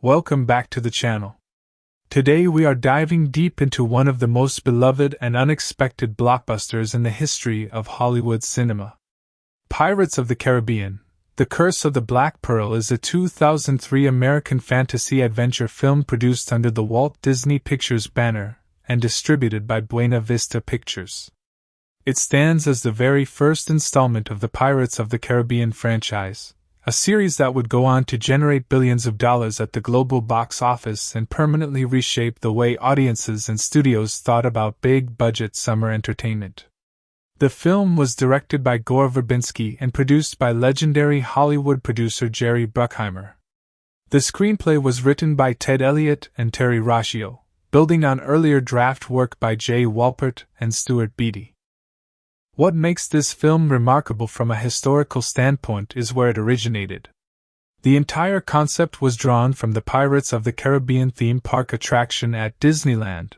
Welcome back to the channel. Today we are diving deep into one of the most beloved and unexpected blockbusters in the history of Hollywood cinema. Pirates of the Caribbean: The Curse of the Black Pearl is a 2003 American fantasy adventure film produced under the Walt Disney Pictures banner and distributed by Buena Vista Pictures. It stands as the very first installment of the Pirates of the Caribbean franchise, a series that would go on to generate billions of dollars at the global box office and permanently reshape the way audiences and studios thought about big-budget summer entertainment. The film was directed by Gore Verbinski and produced by legendary Hollywood producer Jerry Bruckheimer. The screenplay was written by Ted Elliott and Terry Rossio, building on earlier draft work by Jay Walpert and Stuart Beattie. What makes this film remarkable from a historical standpoint is where it originated. The entire concept was drawn from the Pirates of the Caribbean theme park attraction at Disneyland,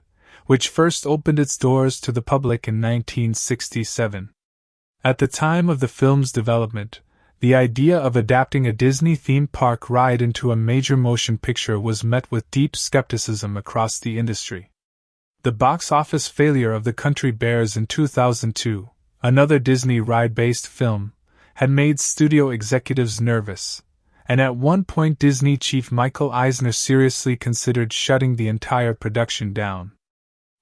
which first opened its doors to the public in 1967. At the time of the film's development, the idea of adapting a Disney theme park ride into a major motion picture was met with deep skepticism across the industry. The box office failure of The Country Bears in 2002, another Disney ride-based film, had made studio executives nervous, and at one point Disney chief Michael Eisner seriously considered shutting the entire production down.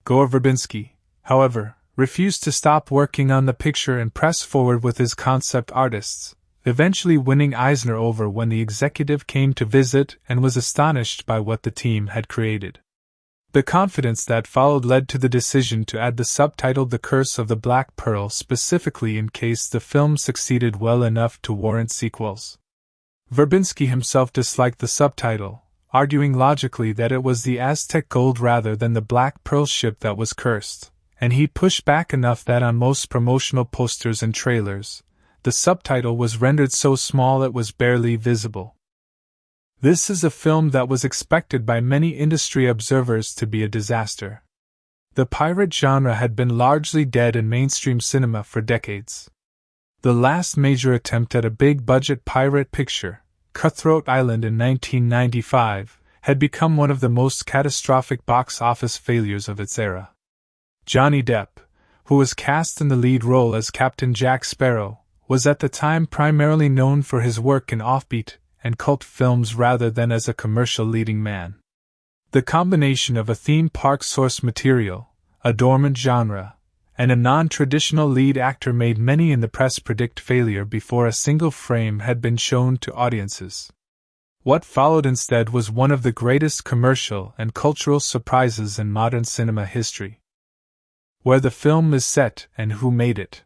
Gore Verbinski, however, refused to stop working on the picture and pressed forward with his concept artists, eventually winning Eisner over when the executive came to visit and was astonished by what the team had created. The confidence that followed led to the decision to add the subtitle The Curse of the Black Pearl specifically in case the film succeeded well enough to warrant sequels. Verbinski himself disliked the subtitle, arguing logically that it was the Aztec gold rather than the Black Pearl ship that was cursed, and he pushed back enough that on most promotional posters and trailers, the subtitle was rendered so small it was barely visible. This is a film that was expected by many industry observers to be a disaster. The pirate genre had been largely dead in mainstream cinema for decades. The last major attempt at a big-budget pirate picture, Cutthroat Island in 1995, had become one of the most catastrophic box office failures of its era. Johnny Depp, who was cast in the lead role as Captain Jack Sparrow, was at the time primarily known for his work in offbeat and cult films rather than as a commercial leading man. The combination of a theme park source material, a dormant genre, and a non-traditional lead actor made many in the press predict failure before a single frame had been shown to audiences. What followed instead was one of the greatest commercial and cultural surprises in modern cinema history. Where the film is set and who made it.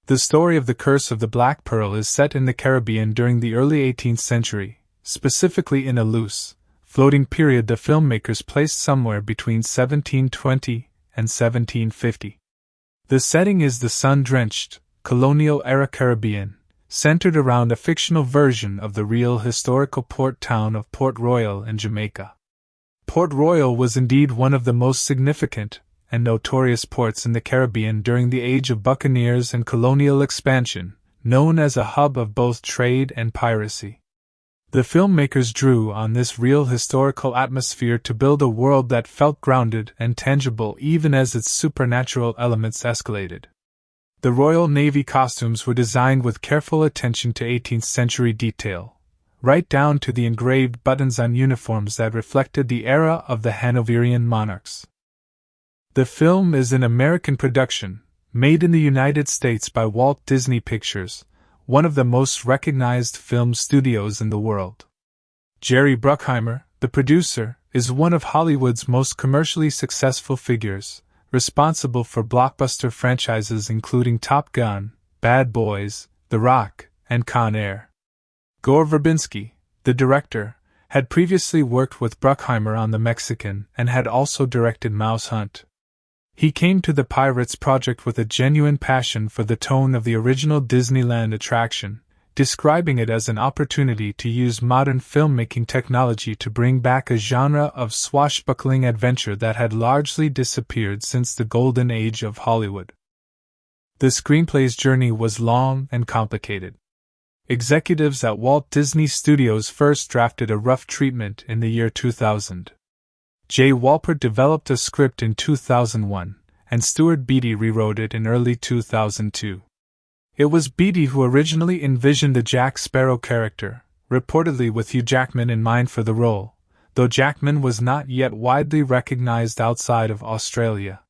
The story of The Curse of the Black Pearl is set in the Caribbean during the early 18th century, specifically in a loose, floating period the filmmakers placed somewhere between 1720 and 1750. The setting is the sun-drenched, colonial-era Caribbean, centered around a fictional version of the real historical port town of Port Royal in Jamaica. Port Royal was indeed one of the most significant and notorious ports in the Caribbean during the age of buccaneers and colonial expansion, known as a hub of both trade and piracy. The filmmakers drew on this real historical atmosphere to build a world that felt grounded and tangible even as its supernatural elements escalated. The Royal Navy costumes were designed with careful attention to 18th century detail, right down to the engraved buttons on uniforms that reflected the era of the Hanoverian monarchs. The film is an American production, made in the United States by Walt Disney Pictures, one of the most recognized film studios in the world. Jerry Bruckheimer, the producer, is one of Hollywood's most commercially successful figures, responsible for blockbuster franchises including Top Gun, Bad Boys, The Rock, and Con Air. Gore Verbinski, the director, had previously worked with Bruckheimer on The Mexican and had also directed Mouse Hunt. He came to the Pirates project with a genuine passion for the tone of the original Disneyland attraction, describing it as an opportunity to use modern filmmaking technology to bring back a genre of swashbuckling adventure that had largely disappeared since the golden age of Hollywood. The screenplay's journey was long and complicated. Executives at Walt Disney Studios first drafted a rough treatment in the year 2000. Jay Walpert developed a script in 2001, and Stuart Beattie rewrote it in early 2002. It was Beattie who originally envisioned the Jack Sparrow character, reportedly with Hugh Jackman in mind for the role, though Jackman was not yet widely recognized outside of Australia.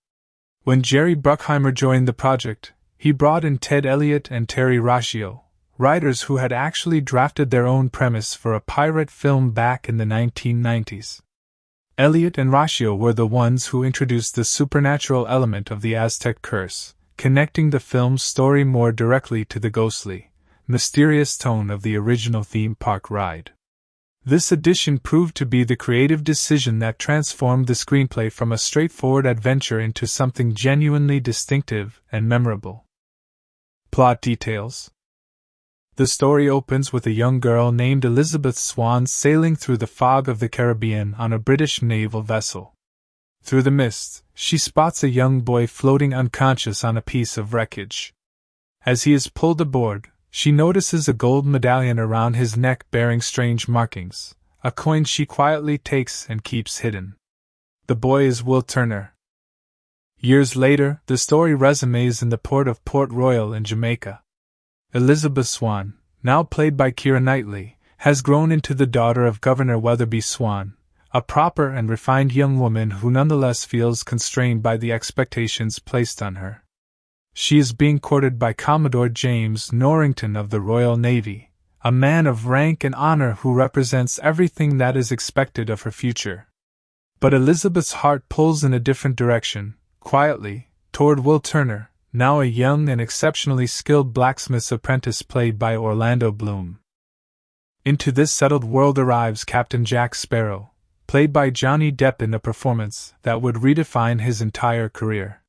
When Jerry Bruckheimer joined the project, he brought in Ted Elliott and Terry Rossio, writers who had actually drafted their own premise for a pirate film back in the 1990s. Elliott and Rossio were the ones who introduced the supernatural element of the Aztec curse, connecting the film's story more directly to the ghostly, mysterious tone of the original theme park ride. This addition proved to be the creative decision that transformed the screenplay from a straightforward adventure into something genuinely distinctive and memorable. Plot details. The story opens with a young girl named Elizabeth Swann sailing through the fog of the Caribbean on a British naval vessel. Through the mist, she spots a young boy floating unconscious on a piece of wreckage. As he is pulled aboard, she notices a gold medallion around his neck bearing strange markings, a coin she quietly takes and keeps hidden. The boy is Will Turner. Years later, the story resumes in the port of Port Royal in Jamaica. Elizabeth Swann, now played by Keira Knightley, has grown into the daughter of Governor Weatherby Swann, a proper and refined young woman who nonetheless feels constrained by the expectations placed on her. She is being courted by Commodore James Norrington of the Royal Navy, a man of rank and honor who represents everything that is expected of her future. But Elizabeth's heart pulls in a different direction, quietly, toward Will Turner, now a young and exceptionally skilled blacksmith's apprentice played by Orlando Bloom. Into this settled world arrives Captain Jack Sparrow, played by Johnny Depp in a performance that would redefine his entire career.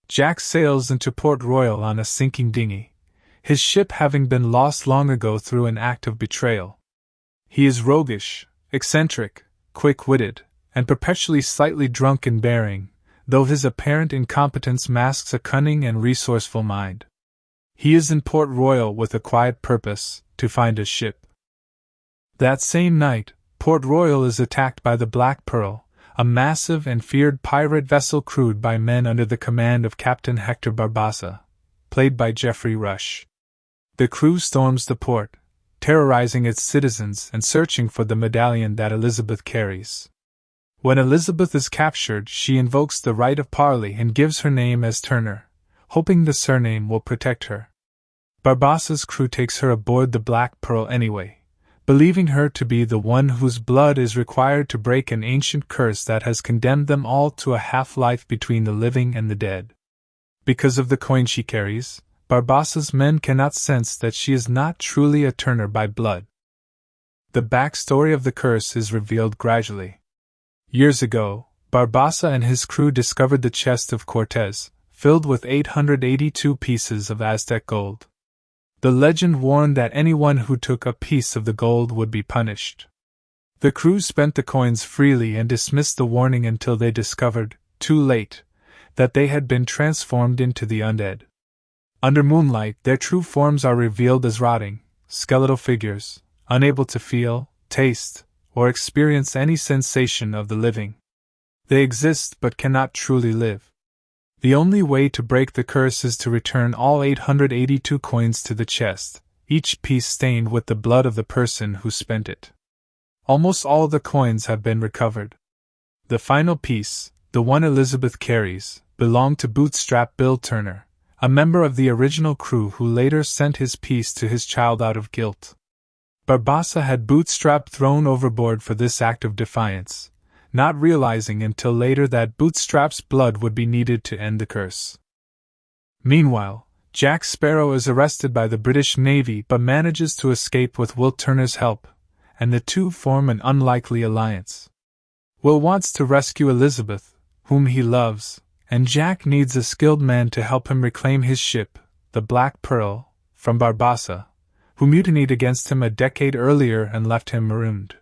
Jack sails into Port Royal on a sinking dinghy, his ship having been lost long ago through an act of betrayal. He is roguish, eccentric, quick-witted, and perpetually slightly drunk in bearing, though his apparent incompetence masks a cunning and resourceful mind. He is in Port Royal with a quiet purpose, to find a ship. That same night, Port Royal is attacked by the Black Pearl, a massive and feared pirate vessel crewed by men under the command of Captain Hector Barbassa, played by Geoffrey Rush. The crew storms the port, terrorizing its citizens and searching for the medallion that Elizabeth carries. When Elizabeth is captured, she invokes the right of parley and gives her name as Turner, hoping the surname will protect her. Barbassa's crew takes her aboard the Black Pearl anyway, believing her to be the one whose blood is required to break an ancient curse that has condemned them all to a half-life between the living and the dead. Because of the coin she carries, Barbassa's men cannot sense that she is not truly a Turner by blood. The backstory of the curse is revealed gradually. Years ago, Barbassa and his crew discovered the chest of Cortez, filled with 882 pieces of Aztec gold. The legend warned that anyone who took a piece of the gold would be punished. The crew spent the coins freely and dismissed the warning until they discovered, too late, that they had been transformed into the undead. Under moonlight, their true forms are revealed as rotting, skeletal figures, unable to feel, taste, or experience any sensation of the living. They exist but cannot truly live. The only way to break the curse is to return all 882 coins to the chest, each piece stained with the blood of the person who spent it. Almost all the coins have been recovered. The final piece, the one Elizabeth carries, belonged to Bootstrap Bill Turner, a member of the original crew who later sent his piece to his child out of guilt. Barbassa had Bootstrap thrown overboard for this act of defiance, not realizing until later that Bootstrap's blood would be needed to end the curse. Meanwhile, Jack Sparrow is arrested by the British Navy but manages to escape with Will Turner's help, and the two form an unlikely alliance. Will wants to rescue Elizabeth, whom he loves, and Jack needs a skilled man to help him reclaim his ship, the Black Pearl, from Barbassa, who mutinied against him a decade earlier and left him marooned.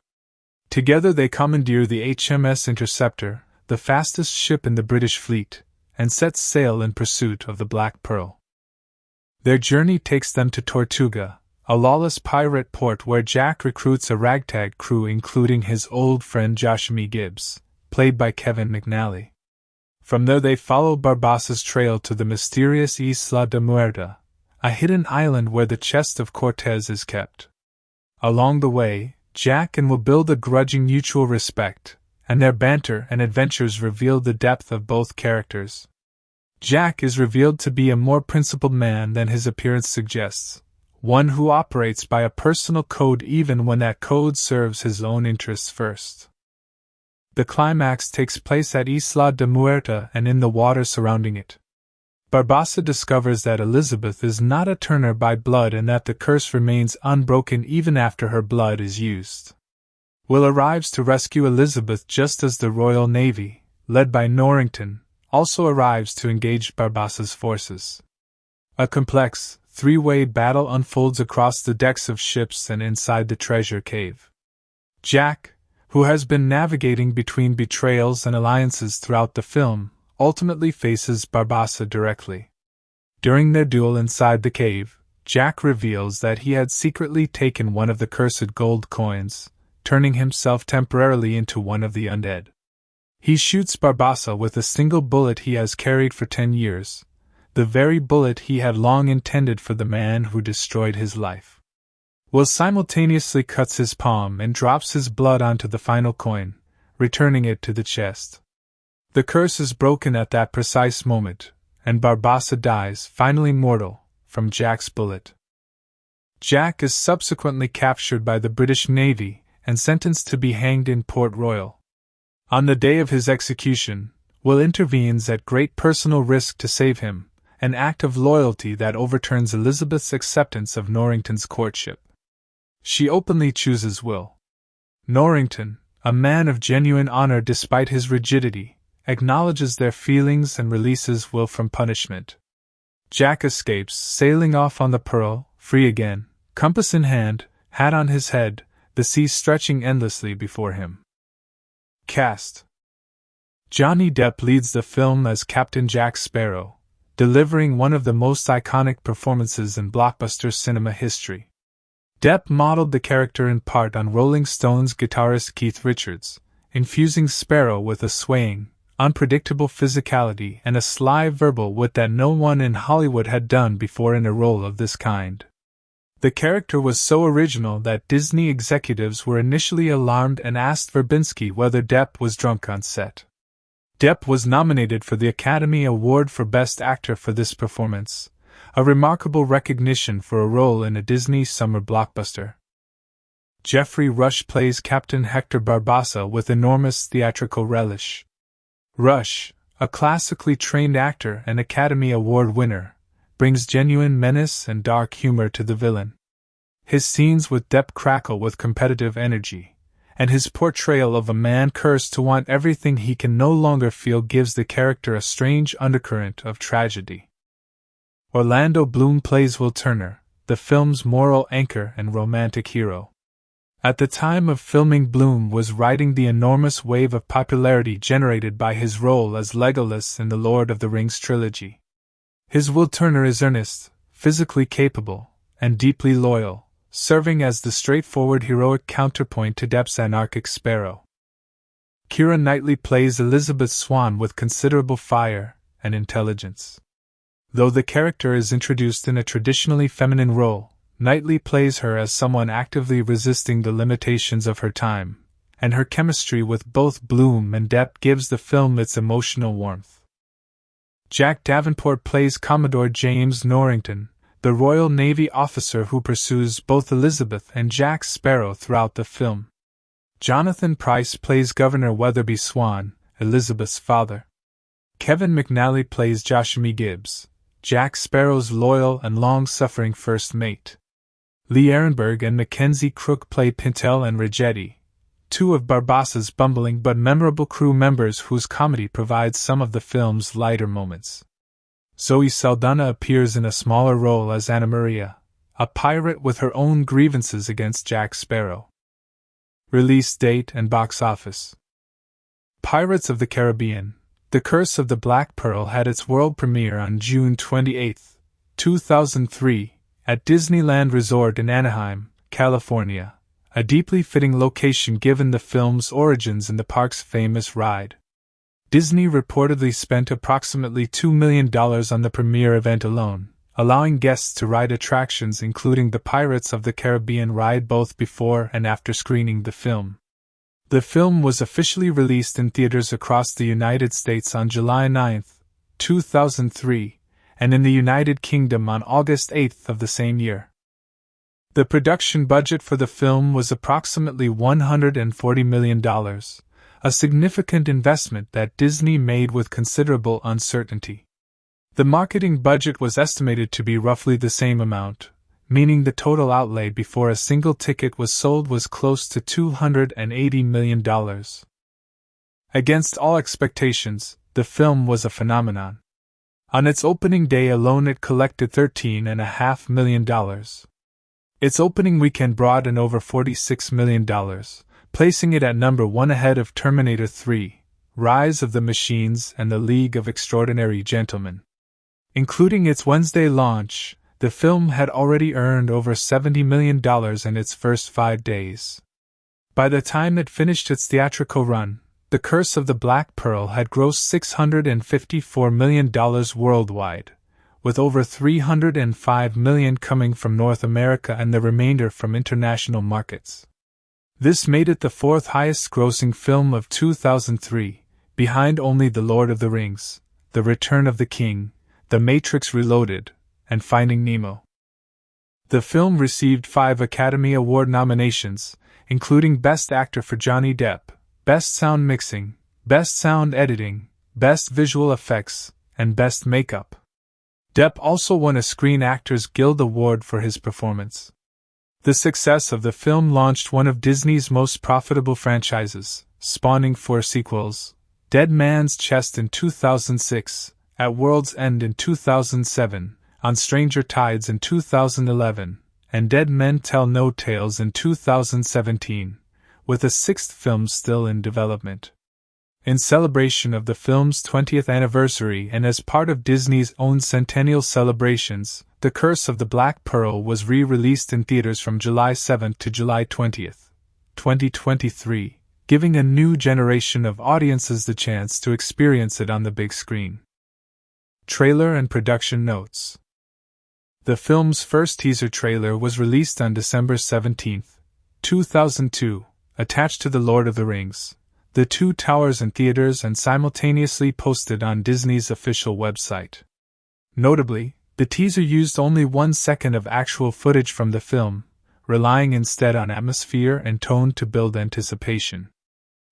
Together they commandeer the HMS Interceptor, the fastest ship in the British fleet, and set sail in pursuit of the Black Pearl. Their journey takes them to Tortuga, a lawless pirate port where Jack recruits a ragtag crew including his old friend Joshua Gibbs, played by Kevin McNally. From there they follow Barbassa's trail to the mysterious Isla de Muerta, a hidden island where the chest of Cortez is kept. Along the way, Jack and Will build a grudging mutual respect, and their banter and adventures reveal the depth of both characters. Jack is revealed to be a more principled man than his appearance suggests, one who operates by a personal code even when that code serves his own interests first. The climax takes place at Isla de Muerta and in the water surrounding it. Barbassa discovers that Elizabeth is not a Turner by blood and that the curse remains unbroken even after her blood is used. Will arrives to rescue Elizabeth just as the Royal Navy, led by Norrington, also arrives to engage Barbassa's forces. A complex, three-way battle unfolds across the decks of ships and inside the treasure cave. Jack, who has been navigating between betrayals and alliances throughout the film, ultimately faces Barbassa directly. During their duel inside the cave, Jack reveals that he had secretly taken one of the cursed gold coins, turning himself temporarily into one of the undead. He shoots Barbassa with a single bullet he has carried for 10 years, the very bullet he had long intended for the man who destroyed his life. Will simultaneously cuts his palm and drops his blood onto the final coin, returning it to the chest. The curse is broken at that precise moment, and Barbassa dies, finally mortal, from Jack's bullet. Jack is subsequently captured by the British Navy and sentenced to be hanged in Port Royal. On the day of his execution, Will intervenes at great personal risk to save him, an act of loyalty that overturns Elizabeth's acceptance of Norrington's courtship. She openly chooses Will. Norrington, a man of genuine honor despite his rigidity, acknowledges their feelings and releases Will from punishment. Jack escapes, sailing off on the Pearl, free again, compass in hand, hat on his head, the sea stretching endlessly before him. Cast: Johnny Depp leads the film as Captain Jack Sparrow, delivering one of the most iconic performances in blockbuster cinema history. Depp modeled the character in part on Rolling Stones guitarist Keith Richards, infusing Sparrow with a swaying, unpredictable physicality and a sly verbal wit that no one in Hollywood had done before in a role of this kind. The character was so original that Disney executives were initially alarmed and asked Verbinski whether Depp was drunk on set. Depp was nominated for the Academy Award for Best Actor for this performance, a remarkable recognition for a role in a Disney summer blockbuster. Geoffrey Rush plays Captain Hector Barbassa with enormous theatrical relish. Rush, a classically trained actor and Academy Award winner, brings genuine menace and dark humor to the villain. His scenes with Depp crackle with competitive energy, and his portrayal of a man cursed to want everything he can no longer feel gives the character a strange undercurrent of tragedy. Orlando Bloom plays Will Turner, the film's moral anchor and romantic hero. At the time of filming, Bloom was riding the enormous wave of popularity generated by his role as Legolas in the Lord of the Rings trilogy. His Will Turner is earnest, physically capable, and deeply loyal, serving as the straightforward heroic counterpoint to Depp's anarchic Sparrow. Keira Knightley plays Elizabeth Swann with considerable fire and intelligence. Though the character is introduced in a traditionally feminine role, Knightley plays her as someone actively resisting the limitations of her time, and her chemistry with both Bloom and Depp gives the film its emotional warmth. Jack Davenport plays Commodore James Norrington, the Royal Navy officer who pursues both Elizabeth and Jack Sparrow throughout the film. Jonathan Pryce plays Governor Weatherby Swann, Elizabeth's father. Kevin McNally plays Joshua Gibbs, Jack Sparrow's loyal and long-suffering first mate. Lee Ehrenberg and Mackenzie Crook play Pintel and Rigetti, two of Barbassa's bumbling but memorable crew members whose comedy provides some of the film's lighter moments. Zoe Saldana appears in a smaller role as Anna Maria, a pirate with her own grievances against Jack Sparrow. Release date and box office. Pirates of the Caribbean: The Curse of the Black Pearl had its world premiere on June 28, 2003, at Disneyland Resort in Anaheim, California, a deeply fitting location given the film's origins in the park's famous ride. Disney reportedly spent approximately $2 million on the premiere event alone, allowing guests to ride attractions including the Pirates of the Caribbean ride both before and after screening the film. The film was officially released in theaters across the United States on July 9, 2003, and in the United Kingdom on August 8 of the same year. The production budget for the film was approximately $140 million, a significant investment that Disney made with considerable uncertainty. The marketing budget was estimated to be roughly the same amount, meaning the total outlay before a single ticket was sold was close to $280 million. Against all expectations, the film was a phenomenon. On its opening day alone, it collected $13.5 million. Its opening weekend brought in over $46 million, placing it at number 1 ahead of Terminator 3, Rise of the Machines and The League of Extraordinary Gentlemen. Including its Wednesday launch, the film had already earned over $70 million in its first 5 days. By the time it finished its theatrical run, The Curse of the Black Pearl had grossed $654 million worldwide, with over $305 million coming from North America and the remainder from international markets. This made it the 4th highest-grossing film of 2003, behind only The Lord of the Rings, The Return of the King, The Matrix Reloaded, and Finding Nemo. The film received 5 Academy Award nominations, including Best Actor for Johnny Depp, Best Sound Mixing, Best Sound Editing, Best Visual Effects, and Best Makeup. Depp also won a Screen Actors Guild Award for his performance. The success of the film launched one of Disney's most profitable franchises, spawning 4 sequels: Dead Man's Chest in 2006, At World's End in 2007, On Stranger Tides in 2011, and Dead Men Tell No Tales in 2017, with a 6th film still in development. In celebration of the film's 20th anniversary and as part of Disney's own centennial celebrations, The Curse of the Black Pearl was re-released in theaters from July 7 to July 20, 2023, giving a new generation of audiences the chance to experience it on the big screen. Trailer and production notes. The film's first teaser trailer was released on December 17, 2002, attached to The Lord of the Rings, The Two Towers in theaters and simultaneously posted on Disney's official website. Notably, the teaser used only 1 second of actual footage from the film, relying instead on atmosphere and tone to build anticipation.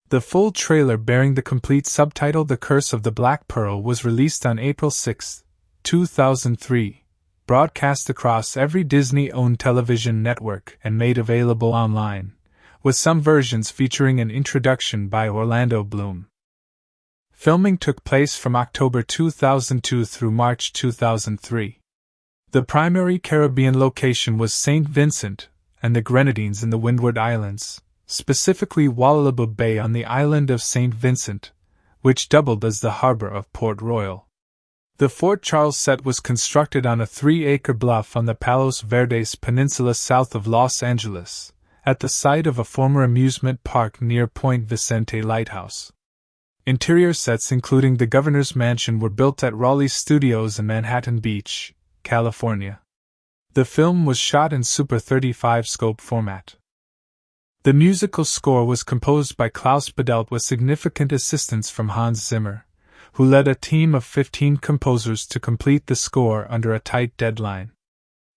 The full trailer bearing the complete subtitle The Curse of the Black Pearl was released on April 6, 2003, broadcast across every Disney-owned television network and made available online, with some versions featuring an introduction by Orlando Bloom. Filming took place from October 2002 through March 2003. The primary Caribbean location was St. Vincent and the Grenadines in the Windward Islands, specifically Wallaby Bay on the island of St. Vincent, which doubled as the harbor of Port Royal. The Fort Charles set was constructed on a 3-acre bluff on the Palos Verdes Peninsula south of Los Angeles, at the site of a former amusement park near Point Vicente Lighthouse. Interior sets including the Governor's Mansion were built at Raleigh Studios in Manhattan Beach, California. The film was shot in Super 35 scope format. The musical score was composed by Klaus Badelt with significant assistance from Hans Zimmer, who led a team of 15 composers to complete the score under a tight deadline.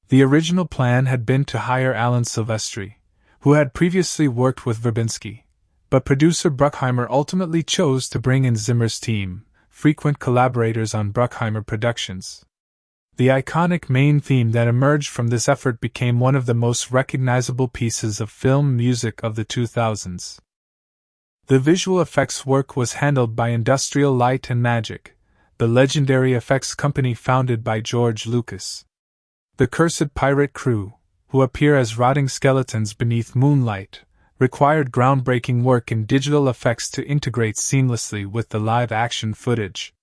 The original plan had been to hire Alan Silvestri, who had previously worked with Verbinski, but producer Bruckheimer ultimately chose to bring in Zimmer's team, frequent collaborators on Bruckheimer Productions. The iconic main theme that emerged from this effort became one of the most recognizable pieces of film music of the 2000s. The visual effects work was handled by Industrial Light and Magic, the legendary effects company founded by George Lucas. The cursed pirate crew, who appear as rotting skeletons beneath moonlight, required groundbreaking work in digital effects to integrate seamlessly with the live-action footage.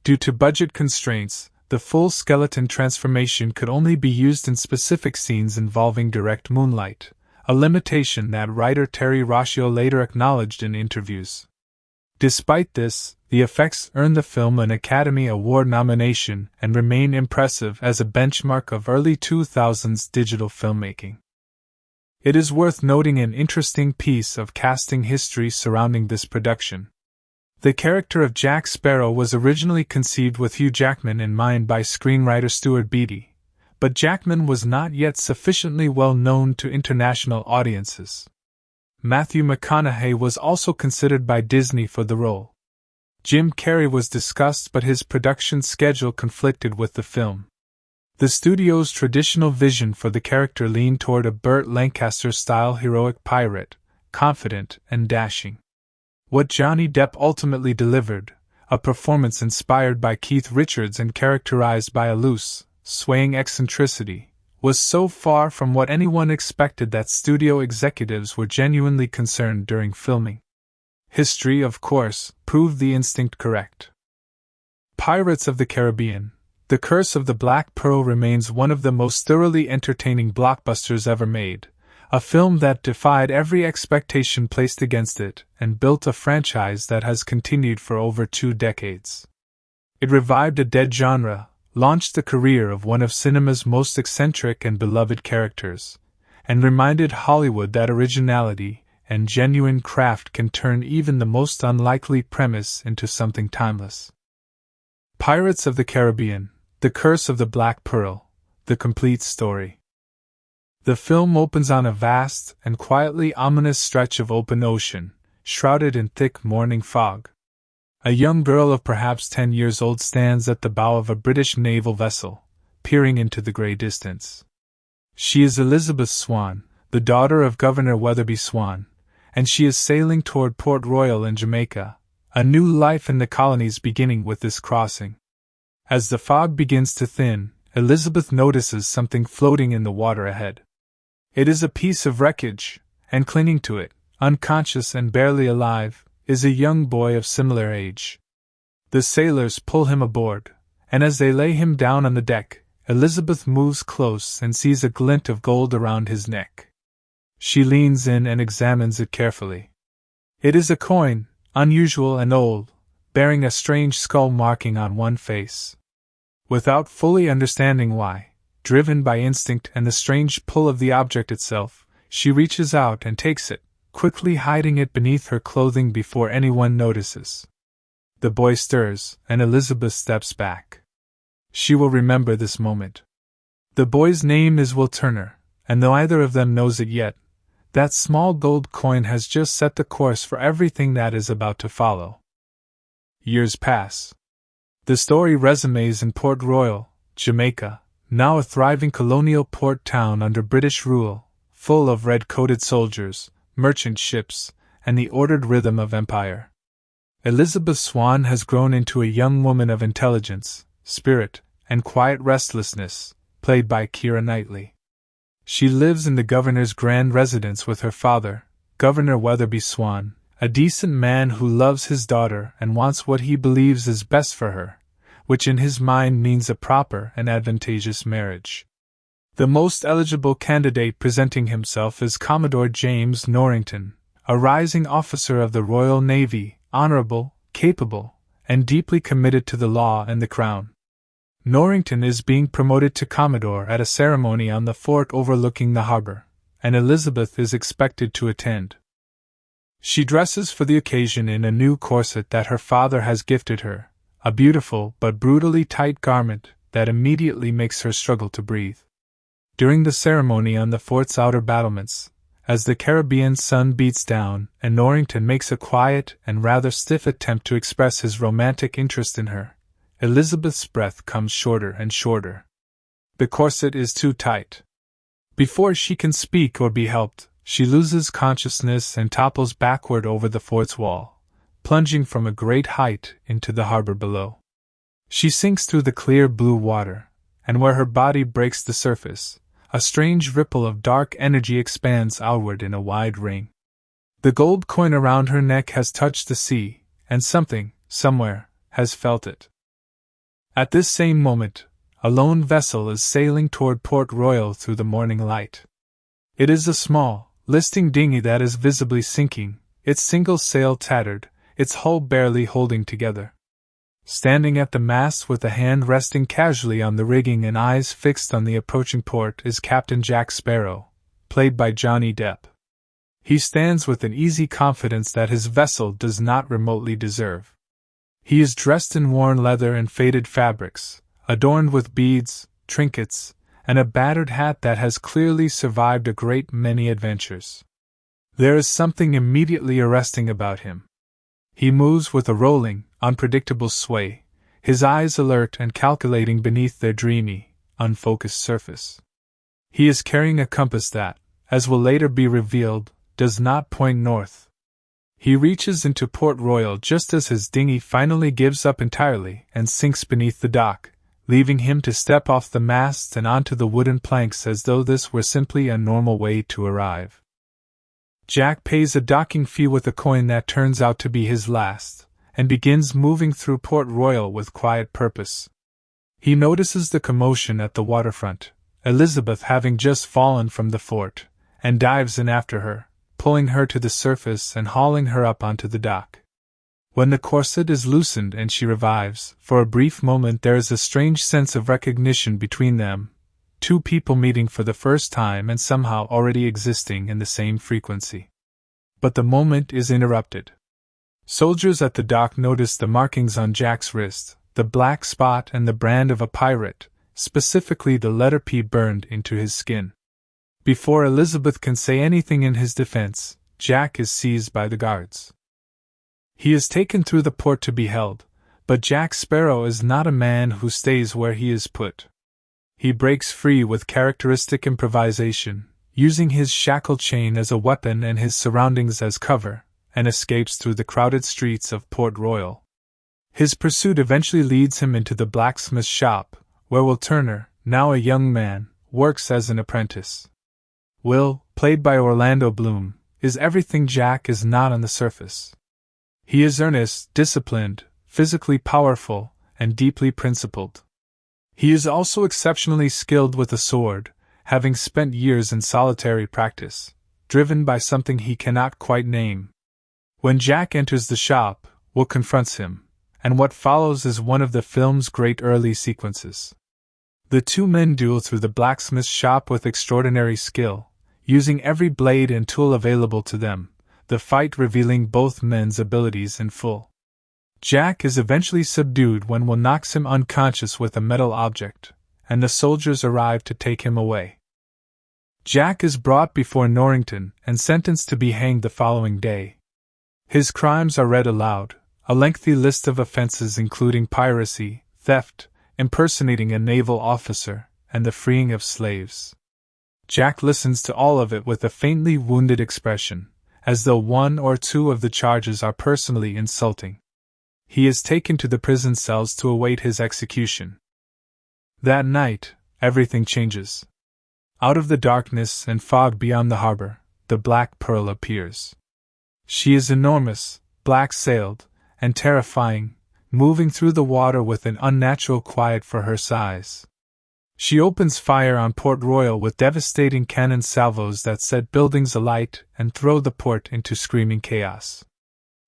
Due to budget constraints, the full skeleton transformation could only be used in specific scenes involving direct moonlight, a limitation that writer Terry Rossio later acknowledged in interviews. Despite this, the effects earned the film an Academy Award nomination and remain impressive as a benchmark of early 2000s digital filmmaking. It is worth noting an interesting piece of casting history surrounding this production. The character of Jack Sparrow was originally conceived with Hugh Jackman in mind by screenwriter Stuart Beattie, but Jackman was not yet sufficiently well known to international audiences. Matthew McConaughey was also considered by Disney for the role. Jim Carrey was discussed, but his production schedule conflicted with the film. The studio's traditional vision for the character leaned toward a Burt Lancaster-style heroic pirate, confident and dashing. What Johnny Depp ultimately delivered, a performance inspired by Keith Richards and characterized by a loose, swaying eccentricity, was so far from what anyone expected that studio executives were genuinely concerned during filming. History, of course, proved the instinct correct. Pirates of the Caribbean: The Curse of the Black Pearl remains one of the most thoroughly entertaining blockbusters ever made, a film that defied every expectation placed against it and built a franchise that has continued for over 2 decades. It revived a dead genre, launched the career of one of cinema's most eccentric and beloved characters, and reminded Hollywood that originality and genuine craft can turn even the most unlikely premise into something timeless. Pirates of the Caribbean: The Curse of the Black Pearl, the complete story. The film opens on a vast and quietly ominous stretch of open ocean, shrouded in thick morning fog. A young girl of perhaps 10 years old stands at the bow of a British naval vessel, peering into the grey distance. She is Elizabeth Swann, the daughter of Governor Weatherby Swann, and she is sailing toward Port Royal in Jamaica, a new life in the colonies beginning with this crossing. As the fog begins to thin, Elizabeth notices something floating in the water ahead. It is a piece of wreckage, and clinging to it, unconscious and barely alive, is a young boy of similar age. The sailors pull him aboard, and as they lay him down on the deck, Elizabeth moves close and sees a glint of gold around his neck. She leans in and examines it carefully. It is a coin, unusual and old, bearing a strange skull marking on one face. Without fully understanding why, driven by instinct and the strange pull of the object itself, she reaches out and takes it, quickly hiding it beneath her clothing before anyone notices. The boy stirs, and Elizabeth steps back. She will remember this moment. The boy's name is Will Turner, and though either of them knows it yet, that small gold coin has just set the course for everything that is about to follow. Years pass. The story resumes in Port Royal, Jamaica, now a thriving colonial port town under British rule, full of red-coated soldiers, merchant ships, and the ordered rhythm of empire. Elizabeth Swann has grown into a young woman of intelligence, spirit, and quiet restlessness, played by Keira Knightley. She lives in the governor's grand residence with her father, Governor Weatherby Swann, a decent man who loves his daughter and wants what he believes is best for her, which in his mind means a proper and advantageous marriage. The most eligible candidate presenting himself is Commodore James Norrington, a rising officer of the Royal Navy, honorable, capable, and deeply committed to the law and the crown. Norrington is being promoted to Commodore at a ceremony on the fort overlooking the harbor, and Elizabeth is expected to attend. She dresses for the occasion in a new corset that her father has gifted her, a beautiful but brutally tight garment that immediately makes her struggle to breathe. During the ceremony on the fort's outer battlements, as the Caribbean sun beats down and Norrington makes a quiet and rather stiff attempt to express his romantic interest in her, Elizabeth's breath comes shorter and shorter. The corset is too tight. Before she can speak or be helped, she loses consciousness and topples backward over the fort's wall, plunging from a great height into the harbor below. She sinks through the clear blue water, and where her body breaks the surface, a strange ripple of dark energy expands outward in a wide ring. The gold coin around her neck has touched the sea, and something, somewhere, has felt it. At this same moment, a lone vessel is sailing toward Port Royal through the morning light. It is a small, listing dinghy that is visibly sinking, its single sail tattered, its hull barely holding together. Standing at the mast with a hand resting casually on the rigging and eyes fixed on the approaching port is Captain Jack Sparrow, played by Johnny Depp. He stands with an easy confidence that his vessel does not remotely deserve. He is dressed in worn leather and faded fabrics, adorned with beads, trinkets, and a battered hat that has clearly survived a great many adventures. There is something immediately arresting about him. He moves with a rolling, unpredictable sway, his eyes alert and calculating beneath their dreamy, unfocused surface. He is carrying a compass that, as will later be revealed, does not point north. He reaches into Port Royal just as his dinghy finally gives up entirely and sinks beneath the dock, leaving him to step off the masts and onto the wooden planks as though this were simply a normal way to arrive. Jack pays a docking fee with a coin that turns out to be his last, and begins moving through Port Royal with quiet purpose. He notices the commotion at the waterfront, Elizabeth having just fallen from the fort, and dives in after her, pulling her to the surface and hauling her up onto the dock. When the corset is loosened and she revives, for a brief moment there is a strange sense of recognition between them, two people meeting for the first time and somehow already existing in the same frequency. But the moment is interrupted. Soldiers at the dock notice the markings on Jack's wrist, the black spot and the brand of a pirate, specifically the letter P burned into his skin. Before Elizabeth can say anything in his defense, Jack is seized by the guards. He is taken through the port to be held, but Jack Sparrow is not a man who stays where he is put. He breaks free with characteristic improvisation, using his shackle chain as a weapon and his surroundings as cover, and escapes through the crowded streets of Port Royal. His pursuit eventually leads him into the blacksmith shop, where Will Turner, now a young man, works as an apprentice. Will, played by Orlando Bloom, is everything Jack is not on the surface. He is earnest, disciplined, physically powerful, and deeply principled. He is also exceptionally skilled with a sword, having spent years in solitary practice, driven by something he cannot quite name. When Jack enters the shop, Will confronts him, and what follows is one of the film's great early sequences. The two men duel through the blacksmith's shop with extraordinary skill, using every blade and tool available to them, the fight revealing both men's abilities in full. Jack is eventually subdued when Will knocks him unconscious with a metal object, and the soldiers arrive to take him away. Jack is brought before Norrington and sentenced to be hanged the following day. His crimes are read aloud, a lengthy list of offenses including piracy, theft, impersonating a naval officer, and the freeing of slaves. Jack listens to all of it with a faintly wounded expression, as though one or two of the charges are personally insulting. He is taken to the prison cells to await his execution. That night, everything changes. Out of the darkness and fog beyond the harbor, the Black Pearl appears. She is enormous, black-sailed, and terrifying, moving through the water with an unnatural quiet for her size. She opens fire on Port Royal with devastating cannon salvos that set buildings alight and throw the port into screaming chaos.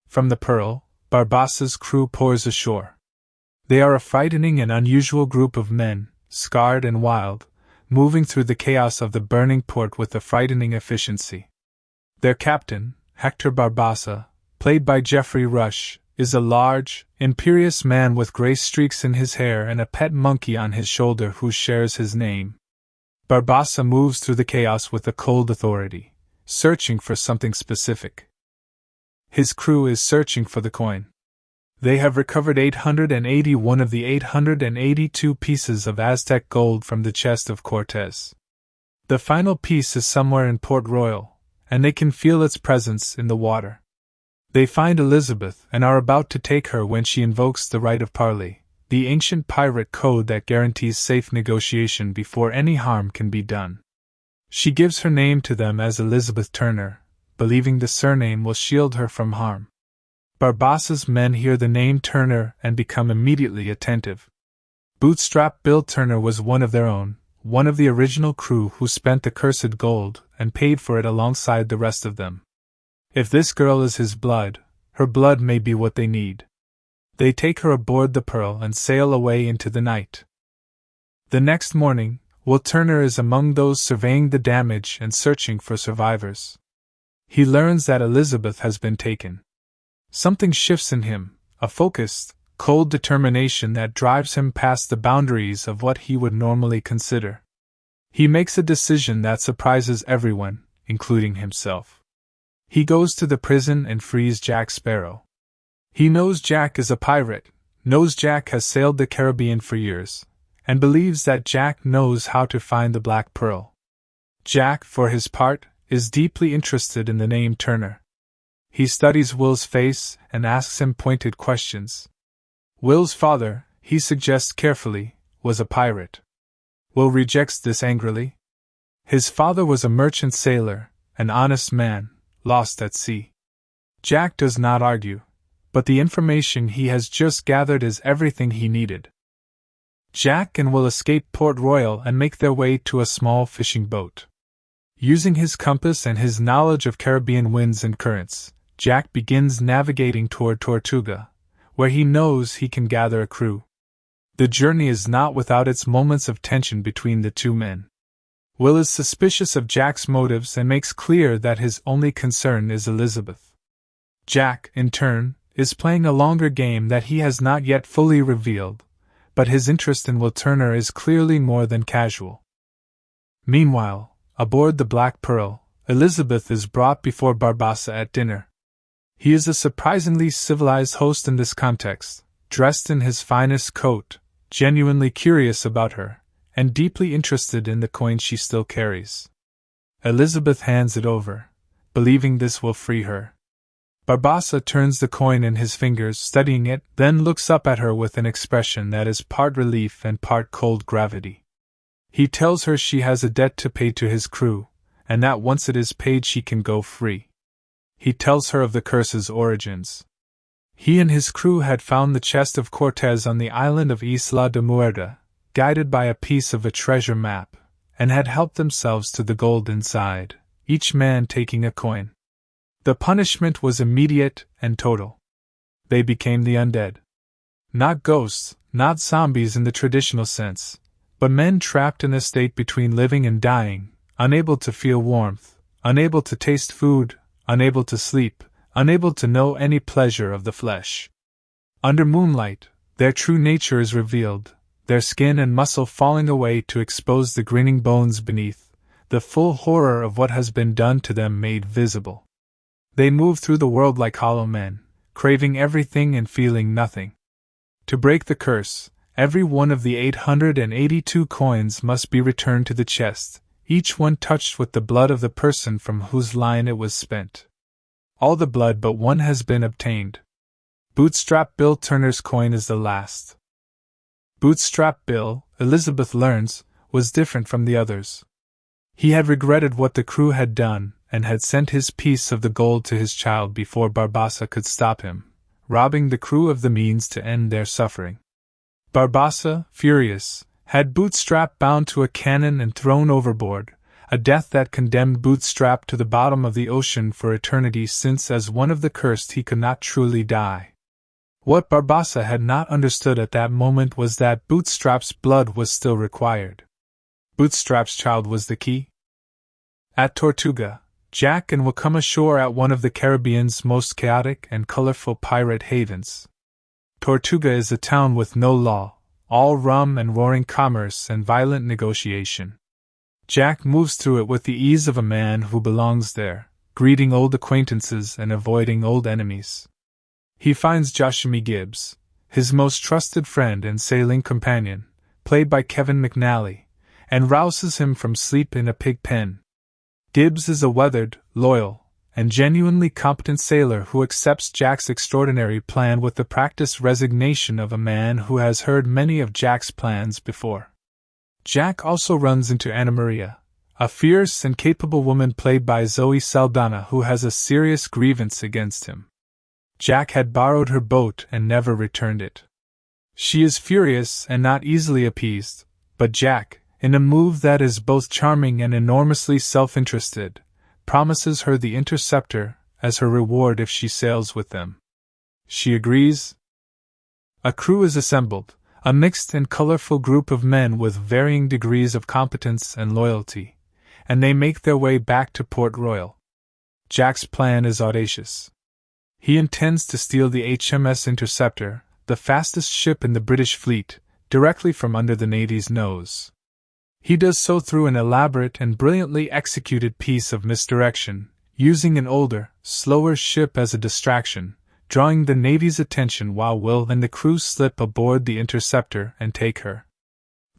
From the Pearl, Barbassa's crew pours ashore. They are a frightening and unusual group of men, scarred and wild, moving through the chaos of the burning port with a frightening efficiency. Their captain, Hector Barbassa, played by Geoffrey Rush, is a large, imperious man with gray streaks in his hair and a pet monkey on his shoulder who shares his name. Barbassa moves through the chaos with a cold authority, searching for something specific. His crew is searching for the coin. They have recovered 881 of the 882 pieces of Aztec gold from the chest of Cortez. The final piece is somewhere in Port Royal, and they can feel its presence in the water. They find Elizabeth and are about to take her when she invokes the right of parley, the ancient pirate code that guarantees safe negotiation before any harm can be done. She gives her name to them as Elizabeth Turner, believing the surname will shield her from harm. Barbassa's men hear the name Turner and become immediately attentive. Bootstrap Bill Turner was one of their own, one of the original crew who spent the cursed gold and paid for it alongside the rest of them. If this girl is his blood, her blood may be what they need. They take her aboard the Pearl and sail away into the night. The next morning, Will Turner is among those surveying the damage and searching for survivors. He learns that Elizabeth has been taken. Something shifts in him, a focused, cold determination that drives him past the boundaries of what he would normally consider. He makes a decision that surprises everyone, including himself. He goes to the prison and frees Jack Sparrow. He knows Jack is a pirate, knows Jack has sailed the Caribbean for years, and believes that Jack knows how to find the Black Pearl. Jack, for his part, is deeply interested in the name Turner. He studies Will's face and asks him pointed questions. Will's father, he suggests carefully, was a pirate. Will rejects this angrily. His father was a merchant sailor, an honest man, lost at sea. Jack does not argue, but the information he has just gathered is everything he needed. Jack and Will escape Port Royal and make their way to a small fishing boat. Using his compass and his knowledge of Caribbean winds and currents, Jack begins navigating toward Tortuga, where he knows he can gather a crew. The journey is not without its moments of tension between the two men. Will is suspicious of Jack's motives and makes clear that his only concern is Elizabeth. Jack, in turn, is playing a longer game that he has not yet fully revealed, but his interest in Will Turner is clearly more than casual. Meanwhile, aboard the Black Pearl, Elizabeth is brought before Barbassa at dinner. He is a surprisingly civilized host in this context, dressed in his finest coat, genuinely curious about her, and deeply interested in the coin she still carries. Elizabeth hands it over, believing this will free her. Barbassa turns the coin in his fingers, studying it, then looks up at her with an expression that is part relief and part cold gravity. He tells her she has a debt to pay to his crew, and that once it is paid she can go free. He tells her of the curse's origins. He and his crew had found the chest of Cortez on the island of Isla de Muerta, guided by a piece of a treasure map, and had helped themselves to the gold inside, each man taking a coin. The punishment was immediate and total. They became the undead. Not ghosts, not zombies in the traditional sense, but men trapped in a state between living and dying, unable to feel warmth, unable to taste food, unable to sleep, unable to know any pleasure of the flesh. Under moonlight, their true nature is revealed, their skin and muscle falling away to expose the grinning bones beneath, the full horror of what has been done to them made visible. They move through the world like hollow men, craving everything and feeling nothing. To break the curse, every one of the 882 coins must be returned to the chest, each one touched with the blood of the person from whose line it was spent. All the blood but one has been obtained. Bootstrap Bill Turner's coin is the last. Bootstrap Bill, Elizabeth learns, was different from the others. He had regretted what the crew had done, and had sent his piece of the gold to his child before Barbassa could stop him, robbing the crew of the means to end their suffering. Barbassa, furious, had Bootstrap bound to a cannon and thrown overboard, a death that condemned Bootstrap to the bottom of the ocean for eternity, since as one of the cursed he could not truly die. What Barbassa had not understood at that moment was that Bootstrap's blood was still required. Bootstrap's child was the key. At Tortuga, Jack and Will come ashore at one of the Caribbean's most chaotic and colorful pirate havens. Tortuga is a town with no law, all rum and roaring commerce and violent negotiation. Jack moves through it with the ease of a man who belongs there, greeting old acquaintances and avoiding old enemies. He finds Joshua Gibbs, his most trusted friend and sailing companion, played by Kevin McNally, and rouses him from sleep in a pig pen. Gibbs is a weathered, loyal, and genuinely competent sailor who accepts Jack's extraordinary plan with the practiced resignation of a man who has heard many of Jack's plans before. Jack also runs into Anna Maria, a fierce and capable woman played by Zoe Saldana who has a serious grievance against him. Jack had borrowed her boat and never returned it. She is furious and not easily appeased, but Jack, in a move that is both charming and enormously self-interested, promises her the Interceptor as her reward if she sails with them. She agrees. A crew is assembled, a mixed and colorful group of men with varying degrees of competence and loyalty, and they make their way back to Port Royal. Jack's plan is audacious. He intends to steal the HMS Interceptor, the fastest ship in the British fleet, directly from under the Navy's nose. He does so through an elaborate and brilliantly executed piece of misdirection, using an older, slower ship as a distraction, drawing the Navy's attention while Will and the crew slip aboard the Interceptor and take her.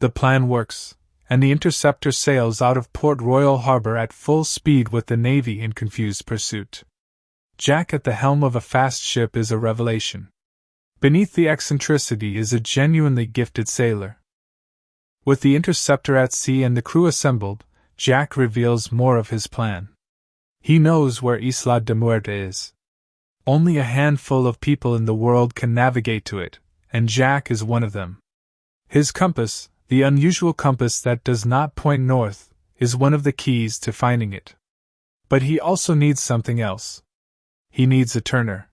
The plan works, and the Interceptor sails out of Port Royal Harbor at full speed with the Navy in confused pursuit. Jack at the helm of a fast ship is a revelation. Beneath the eccentricity is a genuinely gifted sailor. With the Interceptor at sea and the crew assembled, Jack reveals more of his plan. He knows where Isla de Muerte is. Only a handful of people in the world can navigate to it, and Jack is one of them. His compass, the unusual compass that does not point north, is one of the keys to finding it. But he also needs something else. He needs a turner.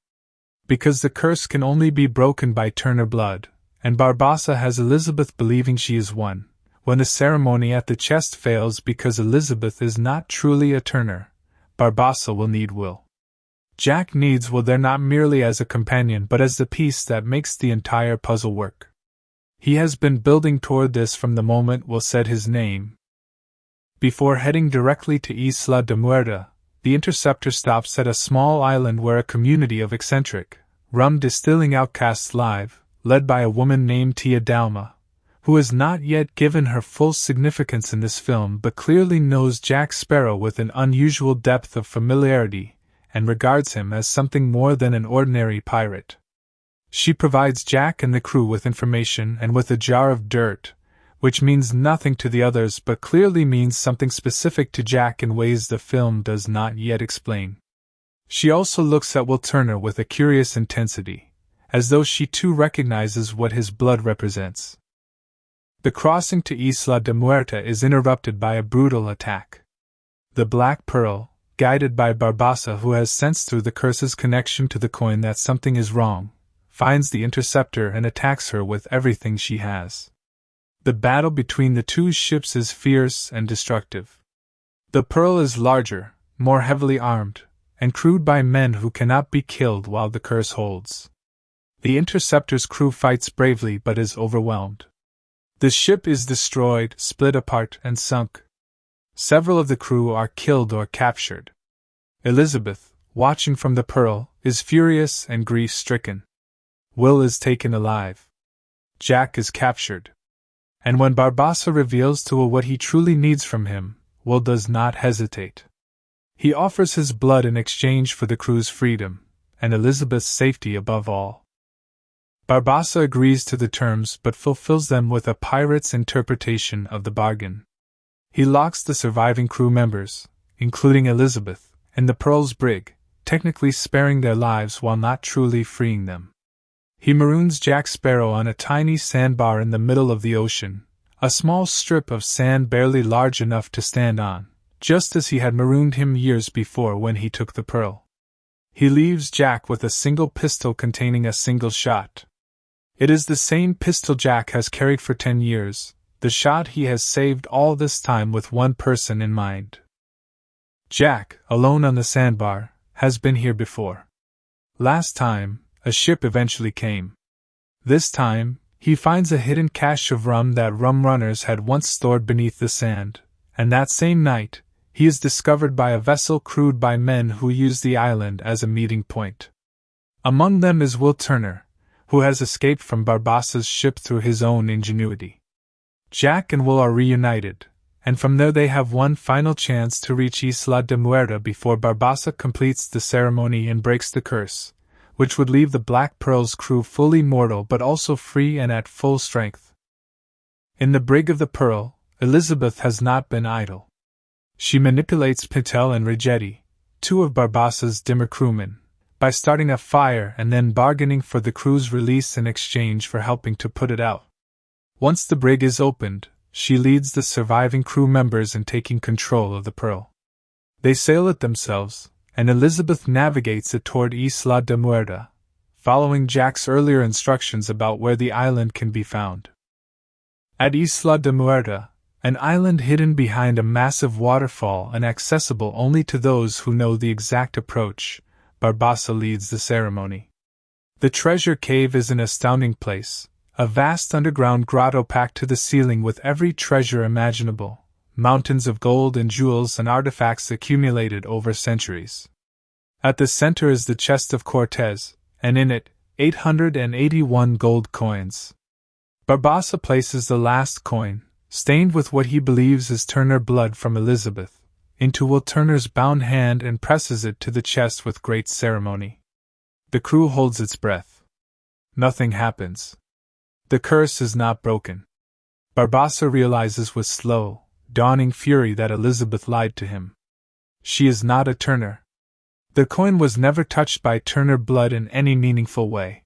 Because the curse can only be broken by turner blood, and Barbassa has Elizabeth believing she is one, when the ceremony at the chest fails because Elizabeth is not truly a turner, Barbassa will need Will. Jack needs Will there not merely as a companion but as the piece that makes the entire puzzle work. He has been building toward this from the moment Will said his name. Before heading directly to Isla de Muerta, the Interceptor stops at a small island where a community of eccentric, rum-distilling outcasts live, led by a woman named Tia Dalma, who has not yet given her full significance in this film but clearly knows Jack Sparrow with an unusual depth of familiarity and regards him as something more than an ordinary pirate. She provides Jack and the crew with information and with a jar of dirt, which means nothing to the others but clearly means something specific to Jack in ways the film does not yet explain. She also looks at Will Turner with a curious intensity, as though she too recognizes what his blood represents. The crossing to Isla de Muerta is interrupted by a brutal attack. The Black Pearl, guided by Barbassa who has sensed through the curse's connection to the coin that something is wrong, finds the Interceptor and attacks her with everything she has. The battle between the two ships is fierce and destructive. The Pearl is larger, more heavily armed, and crewed by men who cannot be killed while the curse holds. The Interceptor's crew fights bravely but is overwhelmed. The ship is destroyed, split apart, and sunk. Several of the crew are killed or captured. Elizabeth, watching from the Pearl, is furious and grief-stricken. Will is taken alive. Jack is captured. And when Barbassa reveals to Will what he truly needs from him, Will does not hesitate. He offers his blood in exchange for the crew's freedom, and Elizabeth's safety above all. Barbassa agrees to the terms but fulfills them with a pirate's interpretation of the bargain. He locks the surviving crew members, including Elizabeth, in the Pearl's brig, technically sparing their lives while not truly freeing them. He maroons Jack Sparrow on a tiny sandbar in the middle of the ocean, a small strip of sand barely large enough to stand on, just as he had marooned him years before when he took the Pearl. He leaves Jack with a single pistol containing a single shot. It is the same pistol Jack has carried for 10 years, the shot he has saved all this time with one person in mind. Jack, alone on the sandbar, has been here before. Last time, a ship eventually came. This time, he finds a hidden cache of rum that rum runners had once stored beneath the sand, and that same night, he is discovered by a vessel crewed by men who use the island as a meeting point. Among them is Will Turner, who has escaped from Barbassa's ship through his own ingenuity. Jack and Will are reunited, and from there they have one final chance to reach Isla de Muerta before Barbassa completes the ceremony and breaks the curse, which would leave the Black Pearl's crew fully mortal but also free and at full strength. In the brig of the Pearl, Elizabeth has not been idle. She manipulates Pitel and Rigetti, two of Barbassa's dimmer crewmen, by starting a fire and then bargaining for the crew's release in exchange for helping to put it out. Once the brig is opened, she leads the surviving crew members in taking control of the Pearl. They sail it themselves, and Elizabeth navigates it toward Isla de Muerta, following Jack's earlier instructions about where the island can be found. At Isla de Muerta, an island hidden behind a massive waterfall and accessible only to those who know the exact approach, Barbassa leads the ceremony. The treasure cave is an astounding place, a vast underground grotto packed to the ceiling with every treasure imaginable, mountains of gold and jewels and artifacts accumulated over centuries. At the center is the chest of Cortez, and in it, 881 gold coins. Barbassa places the last coin, stained with what he believes is Turner blood from Elizabeth, into Will Turner's bound hand and presses it to the chest with great ceremony. The crew holds its breath. Nothing happens. The curse is not broken. Barbassa realizes with slow, dawning fury that Elizabeth lied to him. She is not a Turner. The coin was never touched by Turner blood in any meaningful way.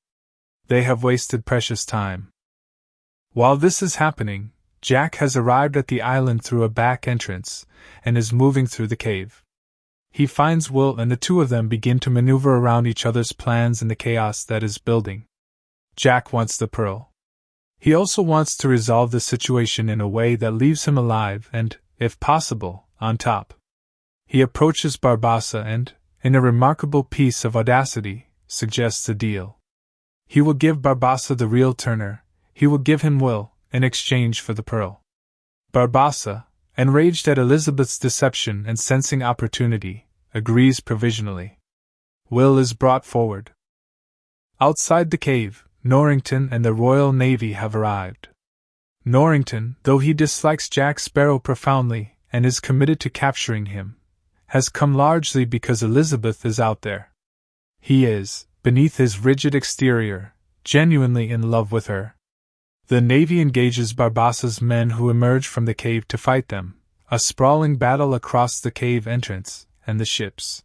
They have wasted precious time. While this is happening, Jack has arrived at the island through a back entrance, and is moving through the cave. He finds Will and the two of them begin to maneuver around each other's plans in the chaos that is building. Jack wants the Pearl. He also wants to resolve the situation in a way that leaves him alive and, if possible, on top. He approaches Barbassa and, in a remarkable piece of audacity, suggests a deal. He will give Barbassa the real Turner, he will give him Will, in exchange for the Pearl. Barbassa, enraged at Elizabeth's deception and sensing opportunity, agrees provisionally. Will is brought forward. Outside the cave, Norrington and the Royal Navy have arrived. Norrington, though he dislikes Jack Sparrow profoundly and is committed to capturing him, has come largely because Elizabeth is out there. He is, beneath his rigid exterior, genuinely in love with her. The Navy engages Barbassa's men who emerge from the cave to fight them, a sprawling battle across the cave entrance and the ships.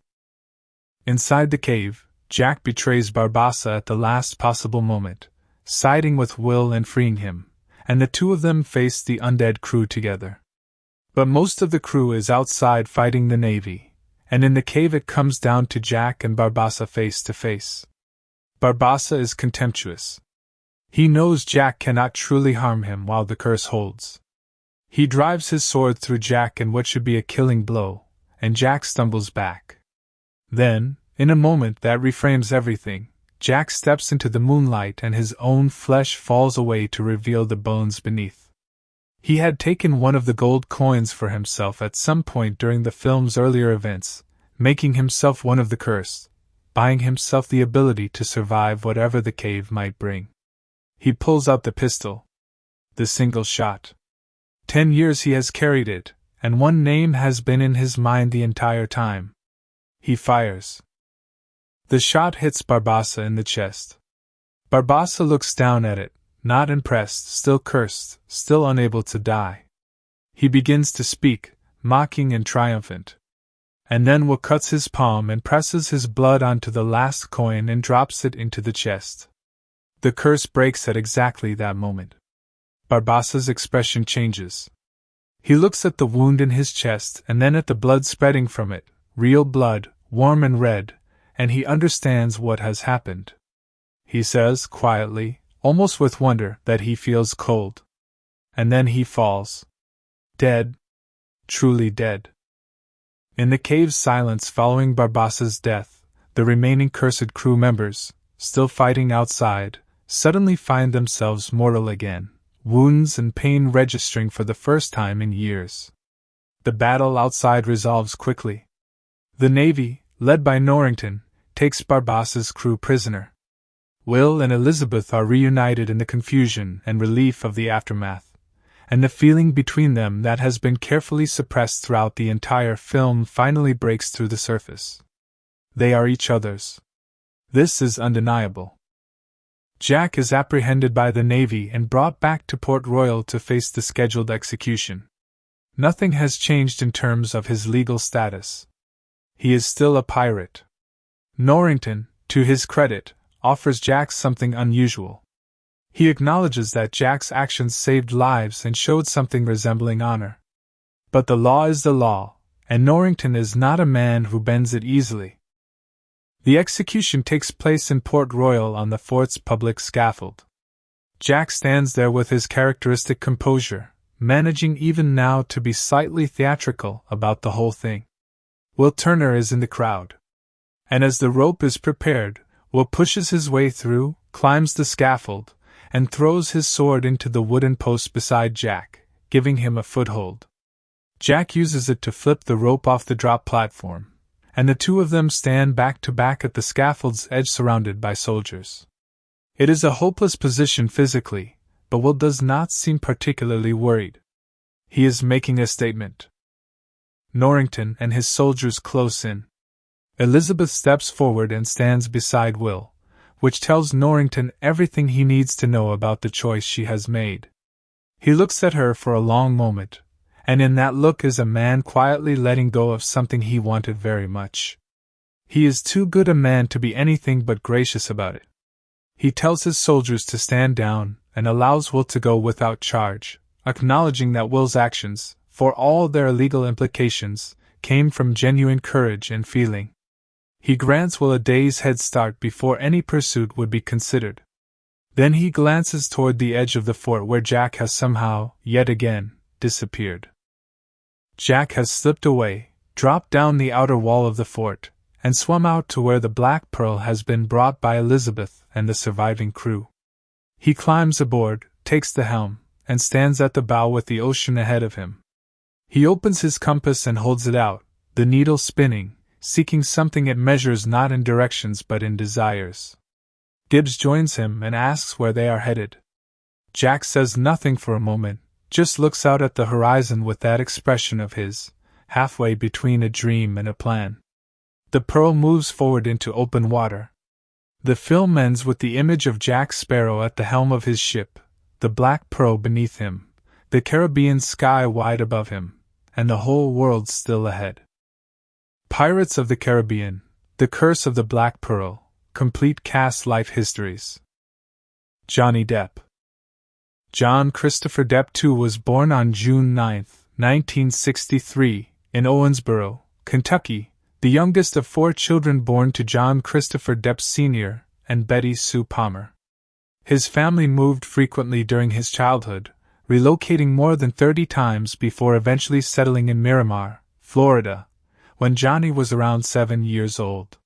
Inside the cave, Jack betrays Barbassa at the last possible moment, siding with Will and freeing him, and the two of them face the undead crew together. But most of the crew is outside fighting the Navy, and in the cave it comes down to Jack and Barbassa face to face. Barbassa is contemptuous. He knows Jack cannot truly harm him while the curse holds. He drives his sword through Jack in what should be a killing blow, and Jack stumbles back. Then, in a moment that reframes everything, Jack steps into the moonlight and his own flesh falls away to reveal the bones beneath. He had taken one of the gold coins for himself at some point during the film's earlier events, making himself one of the cursed, buying himself the ability to survive whatever the cave might bring. He pulls out the pistol. The single shot. 10 years he has carried it, and one name has been in his mind the entire time. He fires. The shot hits Barbassa in the chest. Barbassa looks down at it, not impressed, still cursed, still unable to die. He begins to speak, mocking and triumphant. And then Will cuts his palm and presses his blood onto the last coin and drops it into the chest. The curse breaks at exactly that moment. Barbassa's expression changes. He looks at the wound in his chest and then at the blood spreading from it, real blood, warm and red, and he understands what has happened. He says, quietly, almost with wonder, that he feels cold. And then he falls. Dead. Truly dead. In the cave's silence following Barbassa's death, the remaining cursed crew members, still fighting outside, suddenly find themselves mortal again, wounds and pain registering for the first time in years. The battle outside resolves quickly. The Navy, led by Norrington, takes Barbassa's crew prisoner. Will and Elizabeth are reunited in the confusion and relief of the aftermath, and the feeling between them that has been carefully suppressed throughout the entire film finally breaks through the surface. They are each other's. This is undeniable. Jack is apprehended by the Navy and brought back to Port Royal to face the scheduled execution. Nothing has changed in terms of his legal status. He is still a pirate. Norrington, to his credit, offers Jack something unusual. He acknowledges that Jack's actions saved lives and showed something resembling honor. But the law is the law, and Norrington is not a man who bends it easily. The execution takes place in Port Royal on the fort's public scaffold. Jack stands there with his characteristic composure, managing even now to be slightly theatrical about the whole thing. Will Turner is in the crowd. And as the rope is prepared, Will pushes his way through, climbs the scaffold, and throws his sword into the wooden post beside Jack, giving him a foothold. Jack uses it to flip the rope off the drop platform, and the two of them stand back to back at the scaffold's edge surrounded by soldiers. It is a hopeless position physically, but Will does not seem particularly worried. He is making a statement. Norrington and his soldiers close in. Elizabeth steps forward and stands beside Will, which tells Norrington everything he needs to know about the choice she has made. He looks at her for a long moment, and in that look is a man quietly letting go of something he wanted very much. He is too good a man to be anything but gracious about it. He tells his soldiers to stand down and allows Will to go without charge, acknowledging that Will's actions, for all their legal implications, came from genuine courage and feeling. He grants Will a day's head start before any pursuit would be considered. Then he glances toward the edge of the fort where Jack has somehow, yet again, disappeared. Jack has slipped away, dropped down the outer wall of the fort, and swum out to where the Black Pearl has been brought by Elizabeth and the surviving crew. He climbs aboard, takes the helm, and stands at the bow with the ocean ahead of him. He opens his compass and holds it out, the needle spinning, seeking something it measures not in directions but in desires. Gibbs joins him and asks where they are headed. Jack says nothing for a moment, just looks out at the horizon with that expression of his, halfway between a dream and a plan. The Pearl moves forward into open water. The film ends with the image of Jack Sparrow at the helm of his ship, the Black Pearl beneath him, the Caribbean sky wide above him, and the whole world still ahead. Pirates of the Caribbean, The Curse of the Black Pearl, Complete Cast Life Histories. Johnny Depp. John Christopher Depp II was born on June 9, 1963, in Owensboro, Kentucky, the youngest of 4 children born to John Christopher Depp Sr. and Betty Sue Palmer. His family moved frequently during his childhood, relocating more than 30 times before eventually settling in Miramar, Florida, when Johnny was around 7 years old.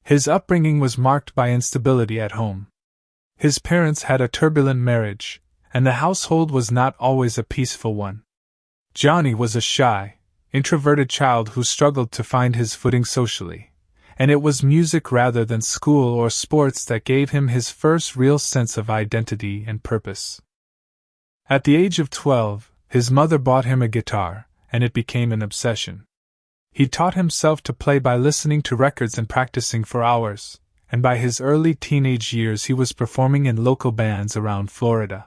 His upbringing was marked by instability at home. His parents had a turbulent marriage, and the household was not always a peaceful one. Johnny was a shy, introverted child who struggled to find his footing socially, and it was music rather than school or sports that gave him his first real sense of identity and purpose. At the age of 12, his mother bought him a guitar, and it became an obsession. He taught himself to play by listening to records and practicing for hours, and by his early teenage years he was performing in local bands around Florida.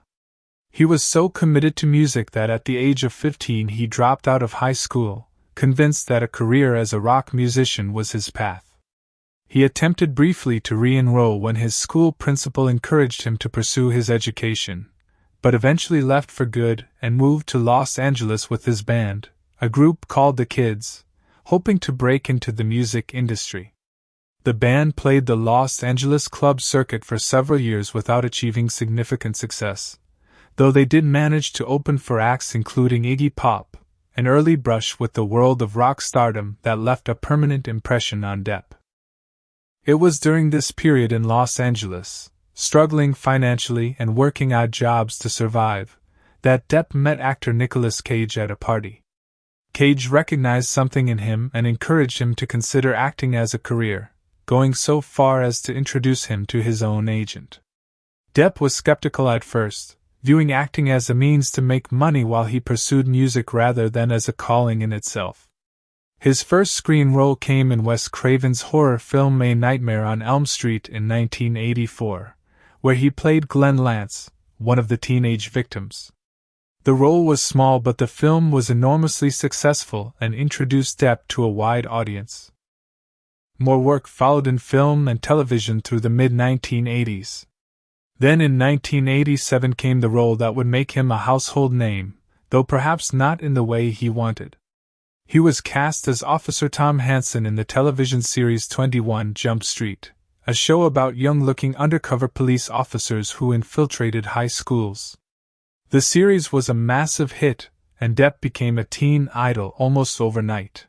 He was so committed to music that at the age of 15 he dropped out of high school, convinced that a career as a rock musician was his path. He attempted briefly to re-enroll when his school principal encouraged him to pursue his education, but eventually left for good and moved to Los Angeles with his band, a group called The Kids, hoping to break into the music industry. The band played the Los Angeles club circuit for several years without achieving significant success, though they did manage to open for acts including Iggy Pop, an early brush with the world of rock stardom that left a permanent impression on Depp. It was during this period in Los Angeles, struggling financially and working odd jobs to survive, that Depp met actor Nicolas Cage at a party. Cage recognized something in him and encouraged him to consider acting as a career, going so far as to introduce him to his own agent. Depp was skeptical at first, viewing acting as a means to make money while he pursued music rather than as a calling in itself. His first screen role came in Wes Craven's horror film May Nightmare on Elm Street in 1984, where he played Glenn Lance, one of the teenage victims. The role was small, but the film was enormously successful and introduced Depp to a wide audience. More work followed in film and television through the mid-1980s. Then in 1987 came the role that would make him a household name, though perhaps not in the way he wanted. He was cast as Officer Tom Hansen in the television series 21 Jump Street, a show about young-looking undercover police officers who infiltrated high schools. The series was a massive hit, and Depp became a teen idol almost overnight.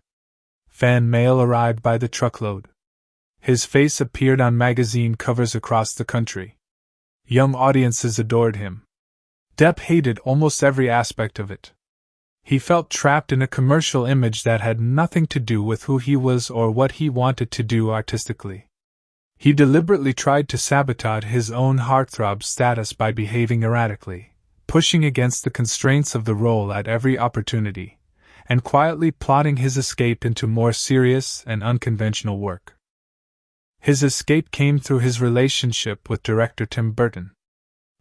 Fan mail arrived by the truckload. His face appeared on magazine covers across the country. Young audiences adored him. Depp hated almost every aspect of it. He felt trapped in a commercial image that had nothing to do with who he was or what he wanted to do artistically. He deliberately tried to sabotage his own heartthrob status by behaving erratically, pushing against the constraints of the role at every opportunity, and quietly plotting his escape into more serious and unconventional work. His escape came through his relationship with director Tim Burton.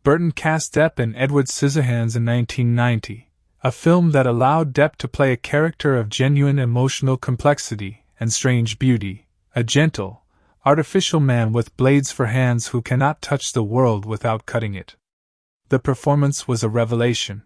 Burton cast Depp in Edward Scissorhands in 1990, a film that allowed Depp to play a character of genuine emotional complexity and strange beauty, a gentle, artificial man with blades for hands who cannot touch the world without cutting it. The performance was a revelation.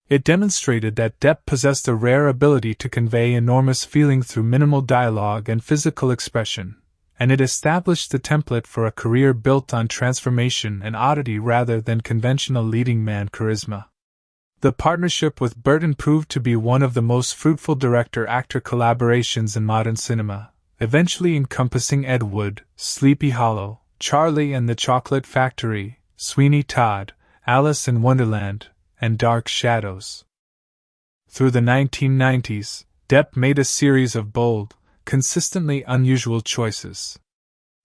It demonstrated that Depp possessed a rare ability to convey enormous feeling through minimal dialogue and physical expression, and it established the template for a career built on transformation and oddity rather than conventional leading man charisma. The partnership with Burton proved to be one of the most fruitful director-actor collaborations in modern cinema, eventually encompassing Ed Wood, Sleepy Hollow, Charlie and the Chocolate Factory, Sweeney Todd, Alice in Wonderland, and Dark Shadows. Through the 1990s, Depp made a series of bold, consistently unusual choices.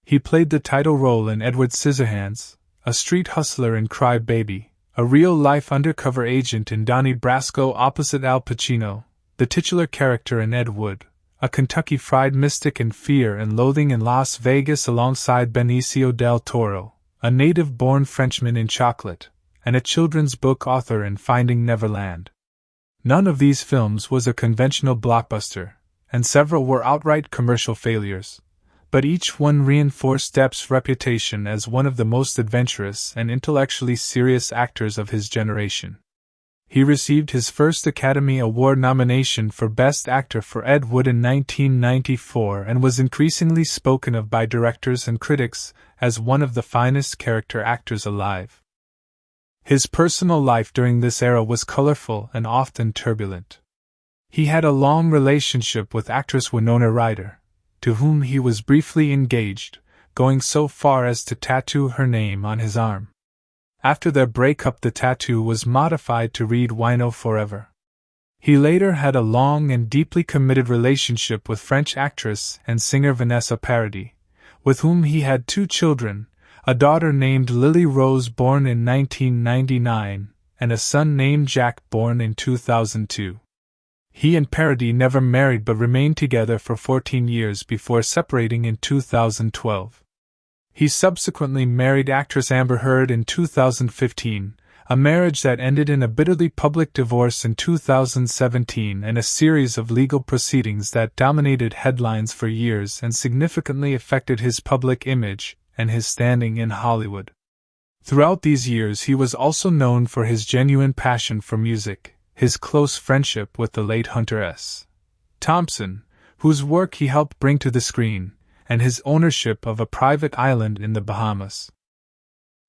He played the title role in Edward Scissorhands, a street hustler in Cry Baby, a real-life undercover agent in Donnie Brasco opposite Al Pacino, the titular character in Ed Wood, a Kentucky Fried mystic in Fear and Loathing in Las Vegas alongside Benicio del Toro, a native-born Frenchman in Chocolate, and a children's book author in Finding Neverland. None of these films was a conventional blockbuster, and several were outright commercial failures, but each one reinforced Depp's reputation as one of the most adventurous and intellectually serious actors of his generation. He received his first Academy Award nomination for Best Actor for Ed Wood in 1994 and was increasingly spoken of by directors and critics as one of the finest character actors alive. His personal life during this era was colorful and often turbulent. He had a long relationship with actress Winona Ryder, to whom he was briefly engaged, going so far as to tattoo her name on his arm. After their breakup, the tattoo was modified to read Wino Forever. He later had a long and deeply committed relationship with French actress and singer Vanessa Paradis, with whom he had 2 children, a daughter named Lily Rose born in 1999, and a son named Jack born in 2002. He and Paradis never married but remained together for 14 years before separating in 2012. He subsequently married actress Amber Heard in 2015, a marriage that ended in a bitterly public divorce in 2017 and a series of legal proceedings that dominated headlines for years and significantly affected his public image and his standing in Hollywood. Throughout these years, he was also known for his genuine passion for music, his close friendship with the late Hunter S. Thompson, whose work he helped bring to the screen, and his ownership of a private island in the Bahamas.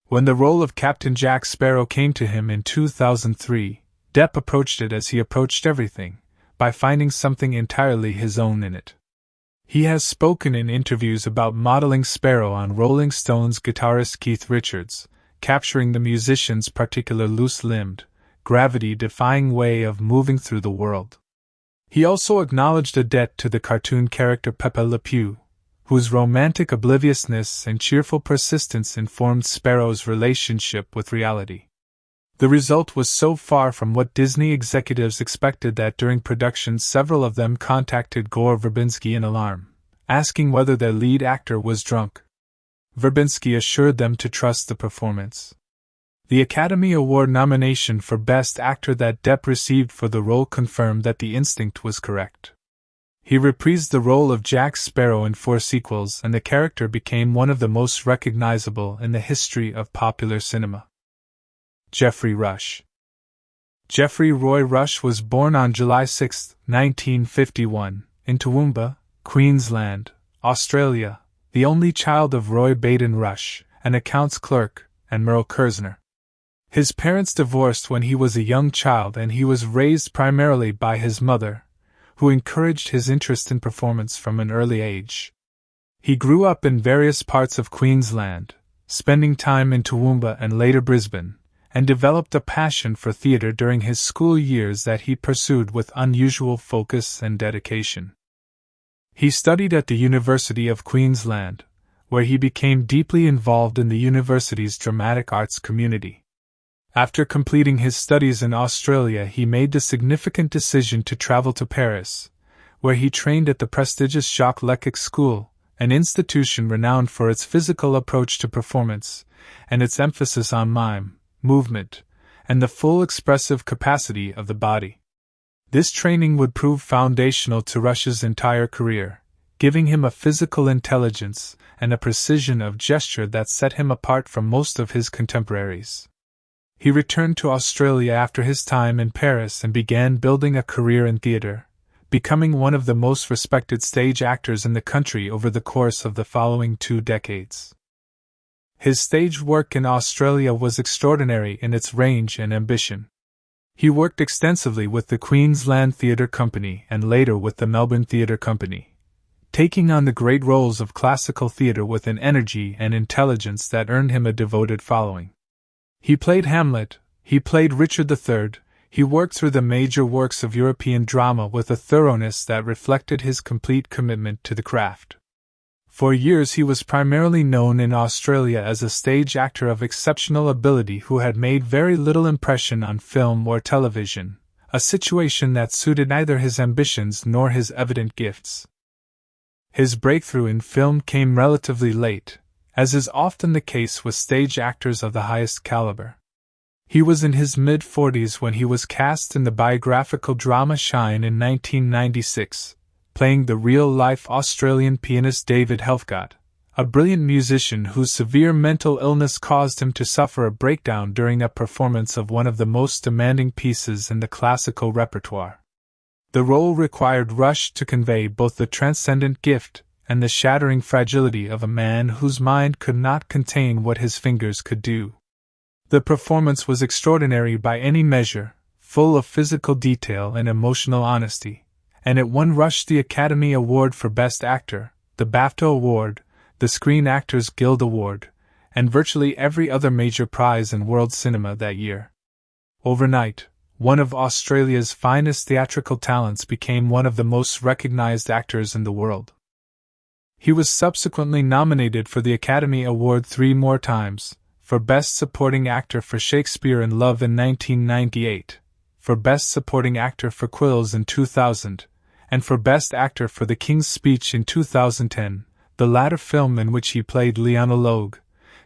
When the role of Captain Jack Sparrow came to him in 2003, Depp approached it as he approached everything, by finding something entirely his own in it. He has spoken in interviews about modeling Sparrow on Rolling Stones guitarist Keith Richards, capturing the musician's particular loose-limbed, gravity-defying way of moving through the world. He also acknowledged a debt to the cartoon character Pepe Le Pew, whose romantic obliviousness and cheerful persistence informed Sparrow's relationship with reality. The result was so far from what Disney executives expected that during production several of them contacted Gore Verbinski in alarm, asking whether their lead actor was drunk. Verbinski assured them to trust the performance. The Academy Award nomination for Best Actor that Depp received for the role confirmed that the instinct was correct. He reprised the role of Jack Sparrow in 4 sequels, and the character became one of the most recognizable in the history of popular cinema. Geoffrey Rush. Geoffrey Roy Rush was born on July 6, 1951, in Toowoomba, Queensland, Australia, the only child of Roy Baden Rush, an accounts clerk, and Merle Kersner. His parents divorced when he was a young child, and he was raised primarily by his mother, who encouraged his interest in performance from an early age. He grew up in various parts of Queensland, spending time in Toowoomba and later Brisbane, and developed a passion for theatre during his school years that he pursued with unusual focus and dedication. He studied at the University of Queensland, where he became deeply involved in the university's dramatic arts community. After completing his studies in Australia, he made the significant decision to travel to Paris, where he trained at the prestigious Jacques Lecoq School, an institution renowned for its physical approach to performance, and its emphasis on mime, movement, and the full expressive capacity of the body. This training would prove foundational to Rush's entire career, giving him a physical intelligence and a precision of gesture that set him apart from most of his contemporaries. He returned to Australia after his time in Paris and began building a career in theatre, becoming one of the most respected stage actors in the country over the course of the following 2 decades. His stage work in Australia was extraordinary in its range and ambition. He worked extensively with the Queensland Theatre Company and later with the Melbourne Theatre Company, taking on the great roles of classical theatre with an energy and intelligence that earned him a devoted following. He played Hamlet, he played Richard III, he worked through the major works of European drama with a thoroughness that reflected his complete commitment to the craft. For years he was primarily known in Australia as a stage actor of exceptional ability who had made very little impression on film or television, a situation that suited neither his ambitions nor his evident gifts. His breakthrough in film came relatively late, as is often the case with stage actors of the highest caliber. He was in his mid-40s when he was cast in the biographical drama Shine in 1996, playing the real-life Australian pianist David Helfgott, a brilliant musician whose severe mental illness caused him to suffer a breakdown during a performance of one of the most demanding pieces in the classical repertoire. The role required Rush to convey both the transcendent gift and the shattering fragility of a man whose mind could not contain what his fingers could do. The performance was extraordinary by any measure, full of physical detail and emotional honesty, and it won Rush the Academy Award for Best Actor, the BAFTA Award, the Screen Actors Guild Award, and virtually every other major prize in world cinema that year. Overnight, one of Australia's finest theatrical talents became one of the most recognized actors in the world. He was subsequently nominated for the Academy Award 3 more times, for Best Supporting Actor for Shakespeare in Love in 1998, for Best Supporting Actor for Quills in 2000, and for Best Actor for The King's Speech in 2010, the latter film in which he played Leonologue,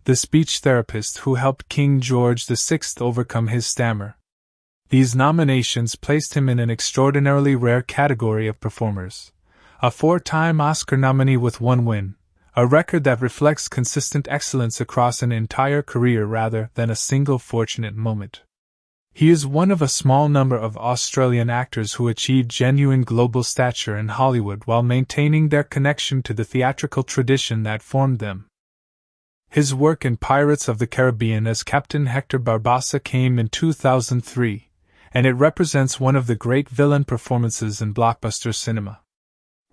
the speech therapist who helped King George VI overcome his stammer. These nominations placed him in an extraordinarily rare category of performers. A 4-time Oscar nominee with 1 win, a record that reflects consistent excellence across an entire career rather than a single fortunate moment. He is one of a small number of Australian actors who achieved genuine global stature in Hollywood while maintaining their connection to the theatrical tradition that formed them. His work in Pirates of the Caribbean as Captain Hector Barbossa came in 2003, and it represents one of the great villain performances in blockbuster cinema.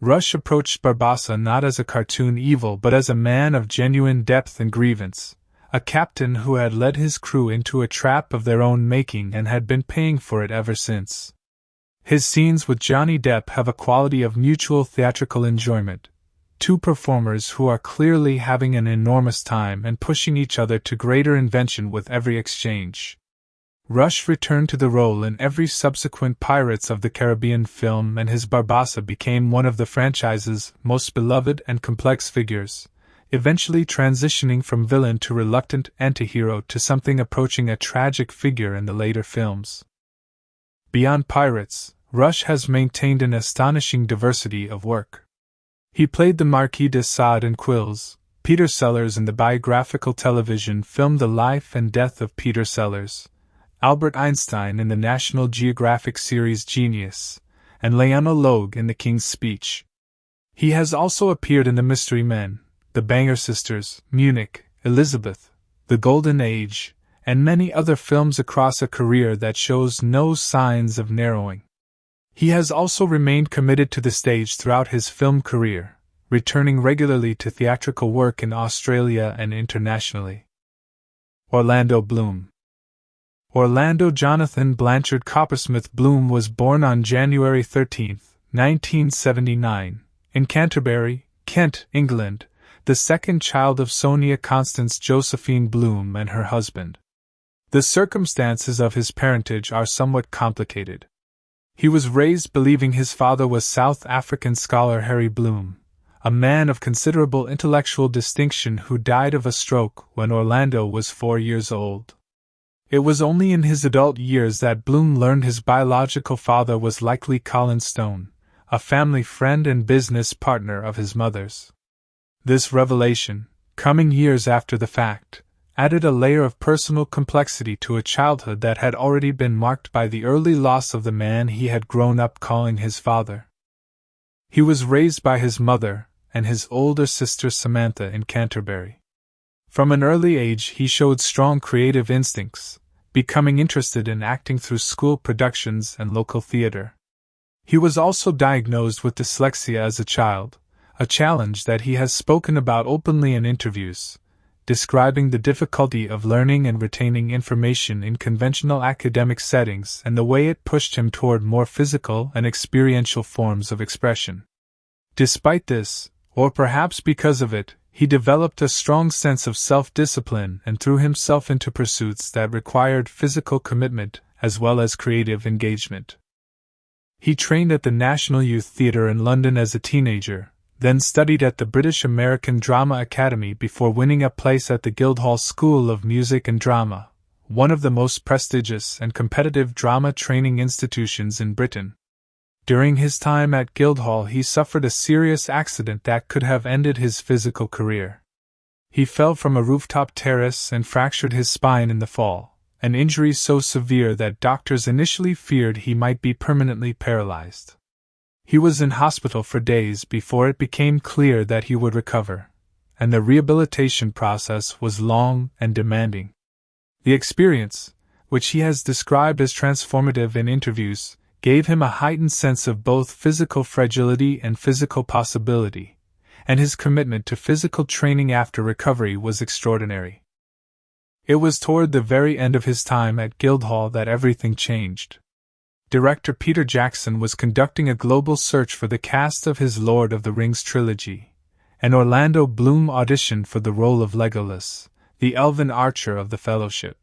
Rush approached Barbossa not as a cartoon evil but as a man of genuine depth and grievance, a captain who had led his crew into a trap of their own making and had been paying for it ever since. His scenes with Johnny Depp have a quality of mutual theatrical enjoyment, 2 performers who are clearly having an enormous time and pushing each other to greater invention with every exchange. Rush returned to the role in every subsequent Pirates of the Caribbean film, and his Barbossa became one of the franchise's most beloved and complex figures, eventually transitioning from villain to reluctant antihero to something approaching a tragic figure in the later films. Beyond Pirates, Rush has maintained an astonishing diversity of work. He played the Marquis de Sade in Quills, Peter Sellers in the biographical television film The Life and Death of Peter Sellers, Albert Einstein in the National Geographic series Genius, and Lionel Logue in The King's Speech. He has also appeared in The Mystery Men, The Banger Sisters, Munich, Elizabeth, The Golden Age, and many other films across a career that shows no signs of narrowing. He has also remained committed to the stage throughout his film career, returning regularly to theatrical work in Australia and internationally. Orlando Bloom. Orlando Jonathan Blanchard Coppersmith Bloom was born on January 13, 1979, in Canterbury, Kent, England, the second child of Sonia Constance Josephine Bloom and her husband. The circumstances of his parentage are somewhat complicated. He was raised believing his father was South African scholar Harry Bloom, a man of considerable intellectual distinction who died of a stroke when Orlando was 4 years old. It was only in his adult years that Bloom learned his biological father was likely Colin Stone, a family friend and business partner of his mother's. This revelation, coming years after the fact, added a layer of personal complexity to a childhood that had already been marked by the early loss of the man he had grown up calling his father. He was raised by his mother and his older sister Samantha in Canterbury. From an early age he showed strong creative instincts, becoming interested in acting through school productions and local theater. He was also diagnosed with dyslexia as a child, a challenge that he has spoken about openly in interviews, describing the difficulty of learning and retaining information in conventional academic settings and the way it pushed him toward more physical and experiential forms of expression. Despite this, or perhaps because of it, he developed a strong sense of self-discipline and threw himself into pursuits that required physical commitment as well as creative engagement. He trained at the National Youth Theatre in London as a teenager, then studied at the British American Drama Academy before winning a place at the Guildhall School of Music and Drama, one of the most prestigious and competitive drama training institutions in Britain. During his time at Guildhall he suffered a serious accident that could have ended his physical career. He fell from a rooftop terrace and fractured his spine in the fall, an injury so severe that doctors initially feared he might be permanently paralyzed. He was in hospital for days before it became clear that he would recover, and the rehabilitation process was long and demanding. The experience, which he has described as transformative in interviews, gave him a heightened sense of both physical fragility and physical possibility, and his commitment to physical training after recovery was extraordinary. It was toward the very end of his time at Guildhall that everything changed. Director Peter Jackson was conducting a global search for the cast of his Lord of the Rings trilogy, and Orlando Bloom auditioned for the role of Legolas, the elven archer of the Fellowship.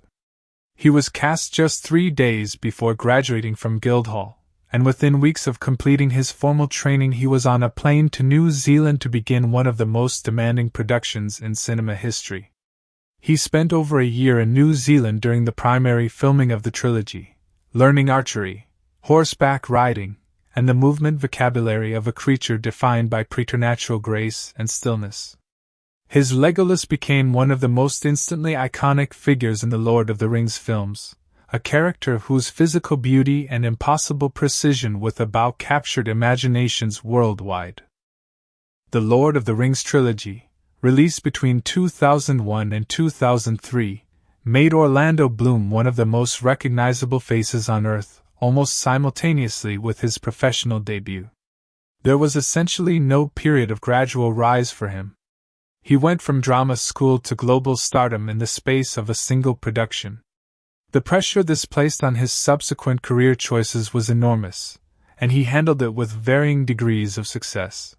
He was cast just 3 days before graduating from Guildhall, and within weeks of completing his formal training he was on a plane to New Zealand to begin one of the most demanding productions in cinema history. He spent over a year in New Zealand during the primary filming of the trilogy, learning archery, horseback riding, and the movement vocabulary of a creature defined by preternatural grace and stillness. His Legolas became one of the most instantly iconic figures in the Lord of the Rings films, a character whose physical beauty and impossible precision with a bow captured imaginations worldwide. The Lord of the Rings trilogy, released between 2001 and 2003, made Orlando Bloom one of the most recognizable faces on Earth, almost simultaneously with his professional debut. There was essentially no period of gradual rise for him. He went from drama school to global stardom in the space of a single production. The pressure this placed on his subsequent career choices was enormous, and he handled it with varying degrees of success.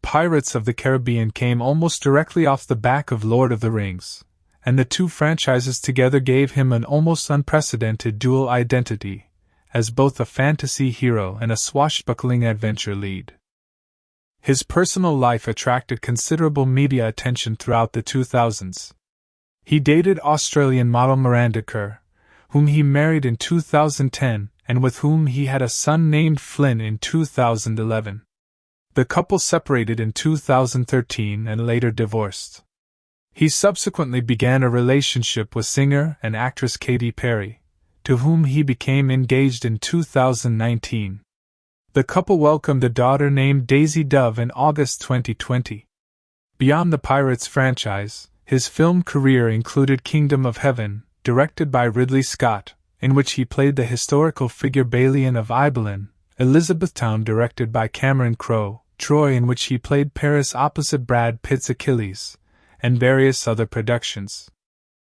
Pirates of the Caribbean came almost directly off the back of Lord of the Rings, and the two franchises together gave him an almost unprecedented dual identity, as both a fantasy hero and a swashbuckling adventure lead. His personal life attracted considerable media attention throughout the 2000s. He dated Australian model Miranda Kerr, whom he married in 2010 and with whom he had a son named Flynn in 2011. The couple separated in 2013 and later divorced. He subsequently began a relationship with singer and actress Katy Perry, to whom he became engaged in 2019. The couple welcomed a daughter named Daisy Dove in August 2020. Beyond the Pirates franchise, his film career included Kingdom of Heaven, directed by Ridley Scott, in which he played the historical figure Balian of Ibelin, Elizabethtown, directed by Cameron Crowe, Troy, in which he played Paris opposite Brad Pitt's Achilles, and various other productions.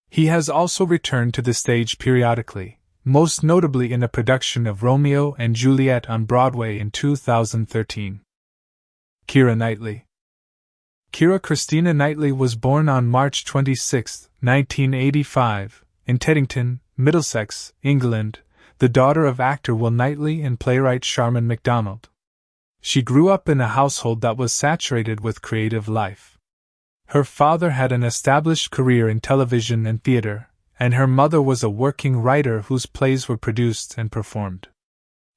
He has also returned to the stage periodically, most notably in a production of Romeo and Juliet on Broadway in 2013. Keira Knightley. Keira Christina Knightley was born on March 26, 1985, in Teddington, Middlesex, England, the daughter of actor Will Knightley and playwright Sharman MacDonald. She grew up in a household that was saturated with creative life. Her father had an established career in television and theater, and her mother was a working writer whose plays were produced and performed.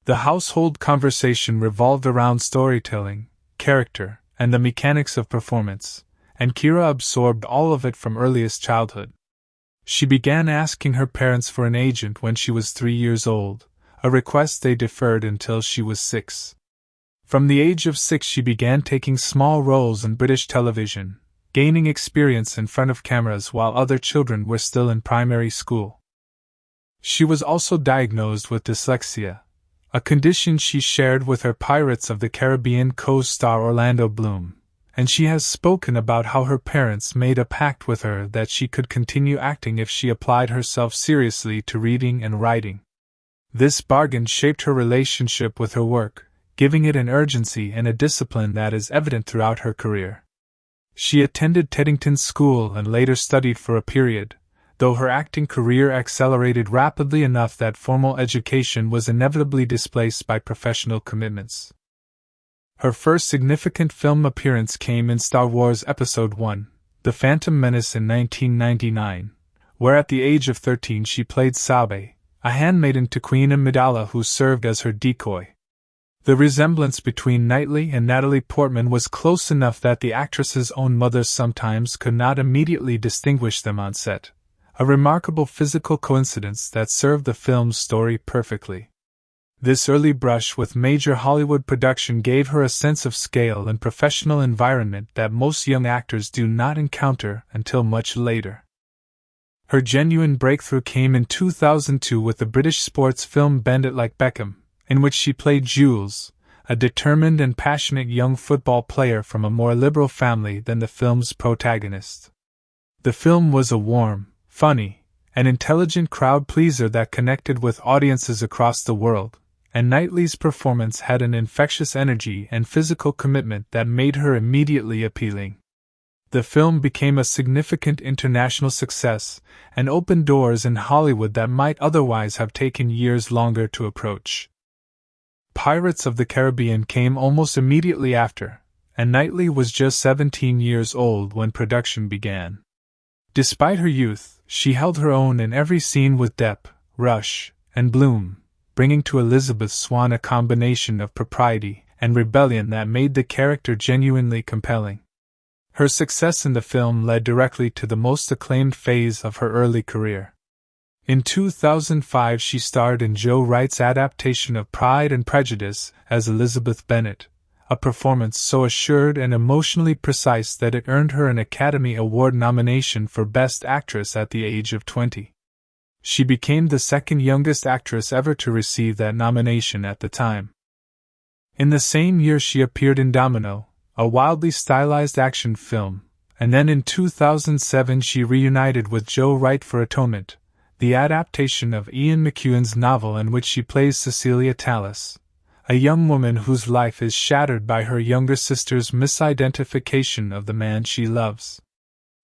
The household conversation revolved around storytelling, character, and the mechanics of performance, and Keira absorbed all of it from earliest childhood. She began asking her parents for an agent when she was 3 years old, a request they deferred until she was 6. From the age of 6 she began taking small roles in British television, gaining experience in front of cameras while other children were still in primary school. She was also diagnosed with dyslexia, a condition she shared with her Pirates of the Caribbean co-star Orlando Bloom, and she has spoken about how her parents made a pact with her that she could continue acting if she applied herself seriously to reading and writing. This bargain shaped her relationship with her work, giving it an urgency and a discipline that is evident throughout her career. She attended Teddington School and later studied for a period, though her acting career accelerated rapidly enough that formal education was inevitably displaced by professional commitments. Her first significant film appearance came in Star Wars Episode I, The Phantom Menace in 1999, where at the age of 13 she played Sabe, a handmaiden to Queen Amidala who served as her decoy. The resemblance between Knightley and Natalie Portman was close enough that the actress's own mothers sometimes could not immediately distinguish them on set, a remarkable physical coincidence that served the film's story perfectly. This early brush with major Hollywood production gave her a sense of scale and professional environment that most young actors do not encounter until much later. Her genuine breakthrough came in 2002 with the British sports film Bend It Like Beckham, in which she played Jules, a determined and passionate young football player from a more liberal family than the film's protagonist. The film was a warm, funny, and intelligent crowd-pleaser that connected with audiences across the world, and Knightley's performance had an infectious energy and physical commitment that made her immediately appealing. The film became a significant international success and opened doors in Hollywood that might otherwise have taken years longer to approach. Pirates of the Caribbean came almost immediately after, and Knightley was just 17 years old when production began. Despite her youth, she held her own in every scene with Depp, Rush, and Bloom, bringing to Elizabeth Swann a combination of propriety and rebellion that made the character genuinely compelling. Her success in the film led directly to the most acclaimed phase of her early career. In 2005 she starred in Joe Wright's adaptation of Pride and Prejudice as Elizabeth Bennet, a performance so assured and emotionally precise that it earned her an Academy Award nomination for Best Actress at the age of 20. She became the second youngest actress ever to receive that nomination at the time. In the same year she appeared in Domino, a wildly stylized action film, and then in 2007 she reunited with Joe Wright for Atonement, the adaptation of Ian McEwan's novel in which she plays Cecilia Tallis, a young woman whose life is shattered by her younger sister's misidentification of the man she loves.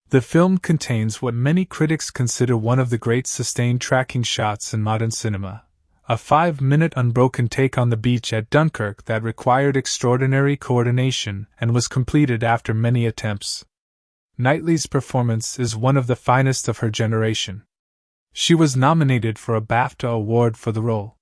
The film contains what many critics consider one of the great sustained tracking shots in modern cinema, a 5-minute unbroken take on the beach at Dunkirk that required extraordinary coordination and was completed after many attempts. Knightley's performance is one of the finest of her generation. She was nominated for a BAFTA award for the role.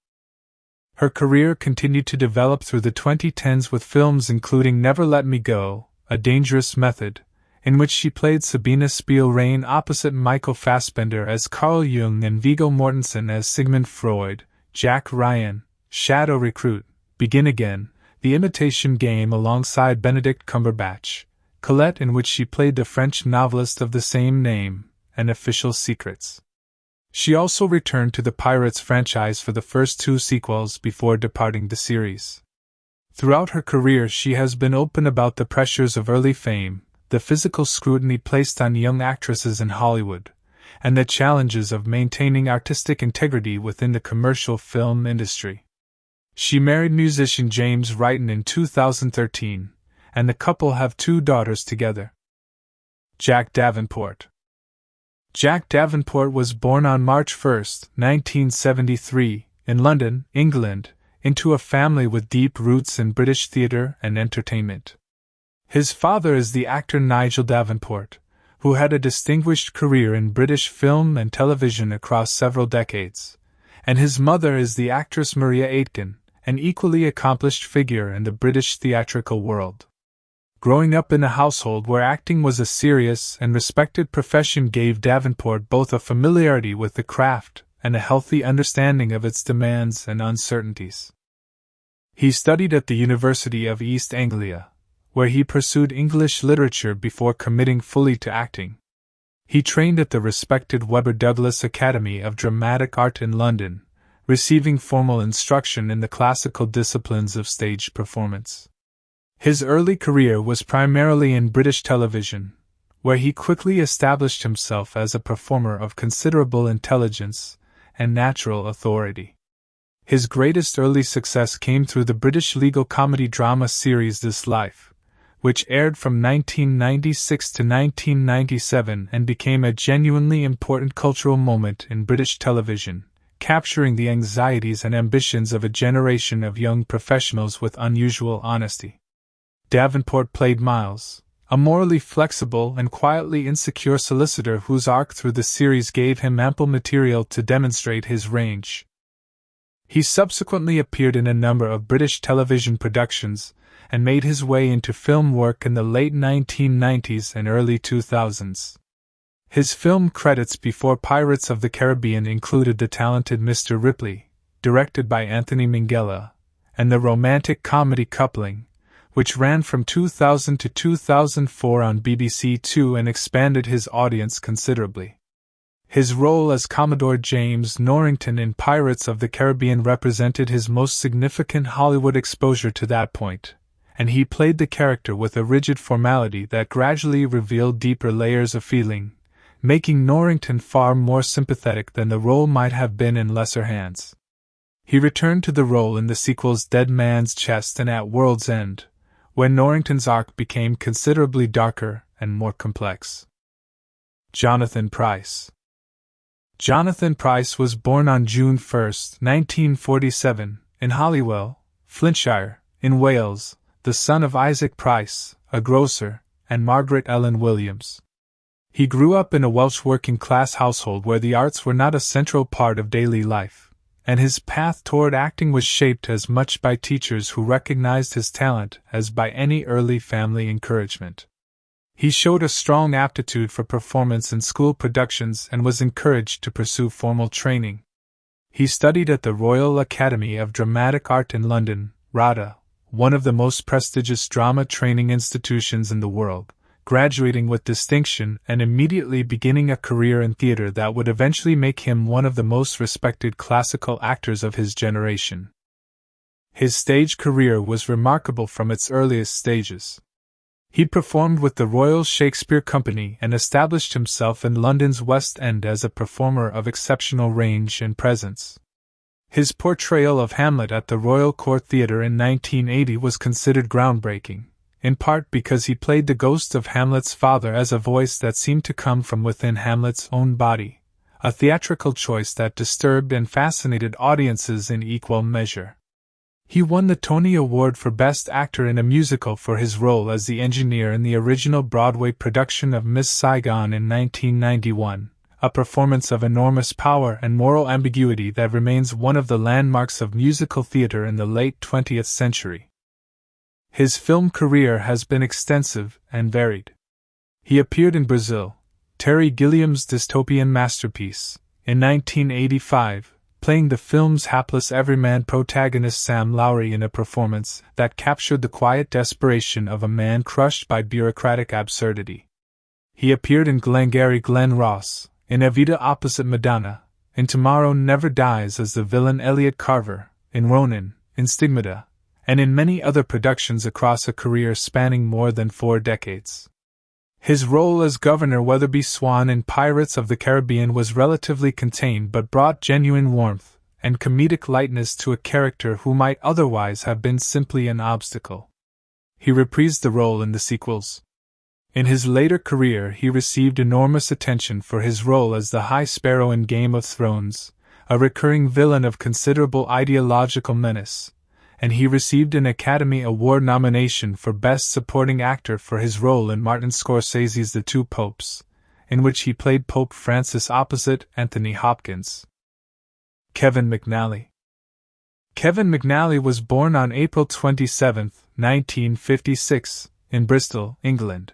Her career continued to develop through the 2010s with films including Never Let Me Go, A Dangerous Method, in which she played Sabina Spielrein opposite Michael Fassbender as Carl Jung and Viggo Mortensen as Sigmund Freud, Jack Ryan, Shadow Recruit, Begin Again, The Imitation Game alongside Benedict Cumberbatch, Colette in which she played the French novelist of the same name, and Official Secrets. She also returned to the Pirates franchise for the first 2 sequels before departing the series. Throughout her career she has been open about the pressures of early fame, the physical scrutiny placed on young actresses in Hollywood, and the challenges of maintaining artistic integrity within the commercial film industry. She married musician James Wrighton in 2013, and the couple have 2 daughters together. Jack Davenport. Jack Davenport was born on March 1, 1973, in London, England, into a family with deep roots in British theatre and entertainment. His father is the actor Nigel Davenport, who had a distinguished career in British film and television across several decades, and his mother is the actress Maria Aitken, an equally accomplished figure in the British theatrical world. Growing up in a household where acting was a serious and respected profession gave Davenport both a familiarity with the craft and a healthy understanding of its demands and uncertainties. He studied at the University of East Anglia, where he pursued English literature before committing fully to acting. He trained at the respected Webber Douglas Academy of Dramatic Art in London, receiving formal instruction in the classical disciplines of stage performance. His early career was primarily in British television, where he quickly established himself as a performer of considerable intelligence and natural authority. His greatest early success came through the British legal comedy drama series This Life, which aired from 1996 to 1997 and became a genuinely important cultural moment in British television, capturing the anxieties and ambitions of a generation of young professionals with unusual honesty. Davenport played Miles, a morally flexible and quietly insecure solicitor whose arc through the series gave him ample material to demonstrate his range. He subsequently appeared in a number of British television productions and made his way into film work in the late 1990s and early 2000s. His film credits before Pirates of the Caribbean included The Talented Mr. Ripley, directed by Anthony Minghella, and the romantic comedy Coupling, which ran from 2000 to 2004 on BBC Two and expanded his audience considerably. His role as Commodore James Norrington in Pirates of the Caribbean represented his most significant Hollywood exposure to that point, and he played the character with a rigid formality that gradually revealed deeper layers of feeling, making Norrington far more sympathetic than the role might have been in lesser hands. He returned to the role in the sequels Dead Man's Chest and At World's End, when Norrington's arc became considerably darker and more complex. Jonathan Pryce. Jonathan Pryce was born on June 1, 1947, in Holywell, Flintshire, in Wales, the son of Isaac Pryce, a grocer, and Margaret Ellen Williams. He grew up in a Welsh working-class household where the arts were not a central part of daily life, and his path toward acting was shaped as much by teachers who recognized his talent as by any early family encouragement. He showed a strong aptitude for performance in school productions and was encouraged to pursue formal training. He studied at the Royal Academy of Dramatic Art in London, RADA, one of the most prestigious drama training institutions in the world, graduating with distinction and immediately beginning a career in theater that would eventually make him one of the most respected classical actors of his generation. His stage career was remarkable from its earliest stages. He performed with the Royal Shakespeare Company and established himself in London's West End as a performer of exceptional range and presence. His portrayal of Hamlet at the Royal Court Theatre in 1980 was considered groundbreaking, in part because he played the ghost of Hamlet's father as a voice that seemed to come from within Hamlet's own body, a theatrical choice that disturbed and fascinated audiences in equal measure. He won the Tony Award for Best Actor in a Musical for his role as the engineer in the original Broadway production of Miss Saigon in 1991, a performance of enormous power and moral ambiguity that remains one of the landmarks of musical theater in the late 20th century. His film career has been extensive and varied. He appeared in Brazil, Terry Gilliam's dystopian masterpiece, in 1985, playing the film's hapless everyman protagonist Sam Lowry in a performance that captured the quiet desperation of a man crushed by bureaucratic absurdity. He appeared in Glengarry Glen Ross, in Evita opposite Madonna, in Tomorrow Never Dies as the villain Elliot Carver, in Ronin, in Stigmata, and in many other productions across a career spanning more than 4 decades. His role as Governor Weatherby Swann in Pirates of the Caribbean was relatively contained but brought genuine warmth and comedic lightness to a character who might otherwise have been simply an obstacle. He reprised the role in the sequels. In his later career he received enormous attention for his role as the High Sparrow in Game of Thrones, a recurring villain of considerable ideological menace, and he received an Academy Award nomination for Best Supporting Actor for his role in Martin Scorsese's The Two Popes, in which he played Pope Francis opposite Anthony Hopkins. Kevin McNally. Kevin McNally was born on April 27, 1956, in Bristol, England.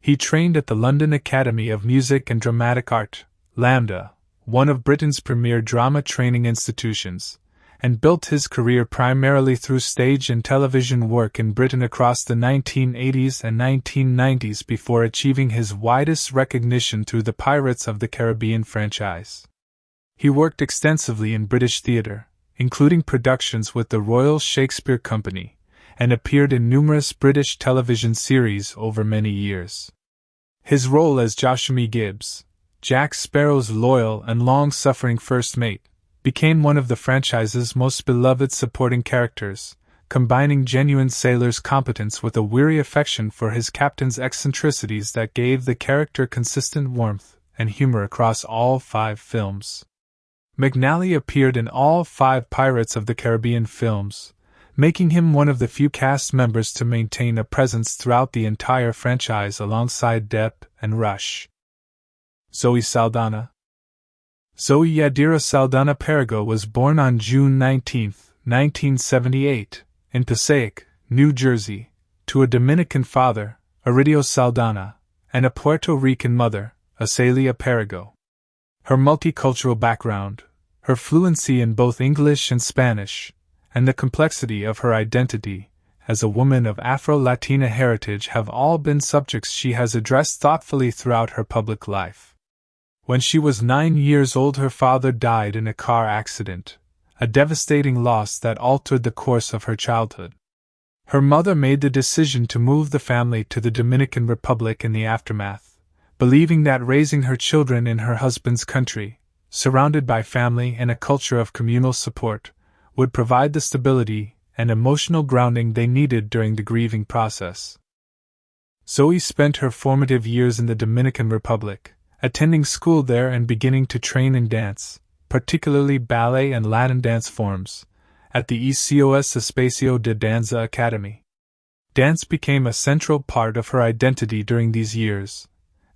He trained at the London Academy of Music and Dramatic Art, LAMDA, one of Britain's premier drama training institutions, and built his career primarily through stage and television work in Britain across the 1980s and 1990s before achieving his widest recognition through the Pirates of the Caribbean franchise. He worked extensively in British theatre, including productions with the Royal Shakespeare Company, and appeared in numerous British television series over many years. His role as Joshua Gibbs, Jack Sparrow's loyal and long-suffering first mate, became one of the franchise's most beloved supporting characters, combining genuine sailor's competence with a weary affection for his captain's eccentricities that gave the character consistent warmth and humor across all 5 films. McNally appeared in all 5 Pirates of the Caribbean films, making him one of the few cast members to maintain a presence throughout the entire franchise alongside Depp and Rush. Zoe Saldana. Zoe Yadira Saldana Perigo was born on June 19, 1978, in Passaic, New Jersey, to a Dominican father, Aridio Saldana, and a Puerto Rican mother, Acelia Perigo. Her multicultural background, her fluency in both English and Spanish, and the complexity of her identity as a woman of Afro-Latina heritage have all been subjects she has addressed thoughtfully throughout her public life. When she was 9 years old, her father died in a car accident, a devastating loss that altered the course of her childhood. Her mother made the decision to move the family to the Dominican Republic in the aftermath, believing that raising her children in her husband's country, surrounded by family and a culture of communal support, would provide the stability and emotional grounding they needed during the grieving process. Zoe spent her formative years in the Dominican Republic, attending school there and beginning to train in dance, particularly ballet and Latin dance forms, at the ECOS Espacio de Danza Academy. Dance became a central part of her identity during these years,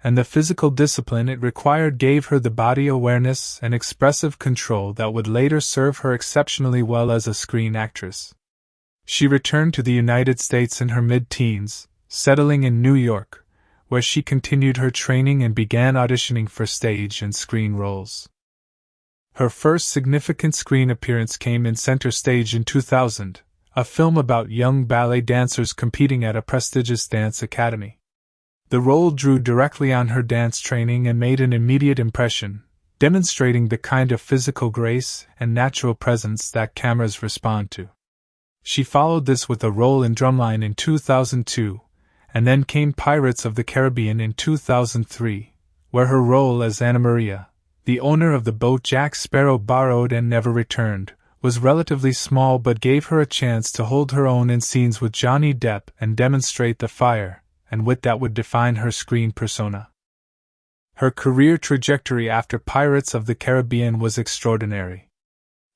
and the physical discipline it required gave her the body awareness and expressive control that would later serve her exceptionally well as a screen actress. She returned to the United States in her mid-teens, settling in New York, where she continued her training and began auditioning for stage and screen roles. Her first significant screen appearance came in Center Stage in 2000, a film about young ballet dancers competing at a prestigious dance academy. The role drew directly on her dance training and made an immediate impression, demonstrating the kind of physical grace and natural presence that cameras respond to. She followed this with a role in Drumline in 2002, and then came Pirates of the Caribbean in 2003, where her role as Anna Maria, the owner of the boat Jack Sparrow borrowed and never returned, was relatively small but gave her a chance to hold her own in scenes with Johnny Depp and demonstrate the fire and wit that would define her screen persona. Her career trajectory after Pirates of the Caribbean was extraordinary.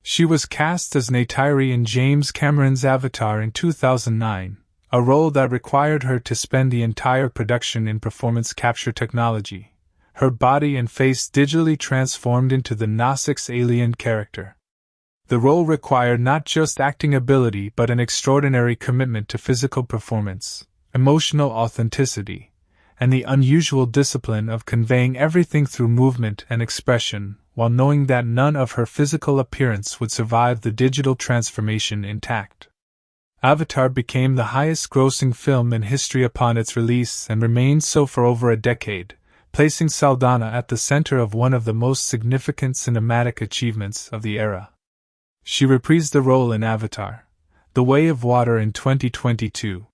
She was cast as Neytiri in James Cameron's Avatar in 2009, a role that required her to spend the entire production in performance capture technology, her body and face digitally transformed into the Nausica's alien character. The role required not just acting ability but an extraordinary commitment to physical performance, emotional authenticity, and the unusual discipline of conveying everything through movement and expression, while knowing that none of her physical appearance would survive the digital transformation intact. Avatar became the highest-grossing film in history upon its release and remained so for over a decade, placing Saldana at the center of one of the most significant cinematic achievements of the era. She reprised the role in Avatar: The Way of Water in 2022.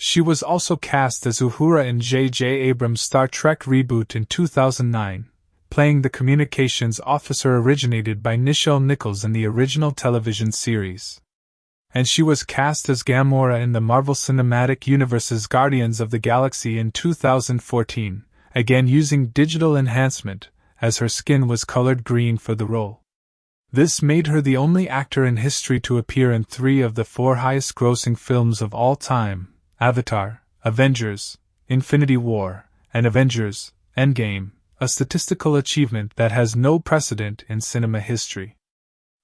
She was also cast as Uhura in J.J. Abrams' Star Trek reboot in 2009, playing the communications officer originated by Nichelle Nichols in the original television series. And she was cast as Gamora in the Marvel Cinematic Universe's Guardians of the Galaxy in 2014, again using digital enhancement, as her skin was colored green for the role. This made her the only actor in history to appear in 3 of the 4 highest-grossing films of all time: Avatar, Avengers, Infinity War, and Avengers, Endgame, a statistical achievement that has no precedent in cinema history.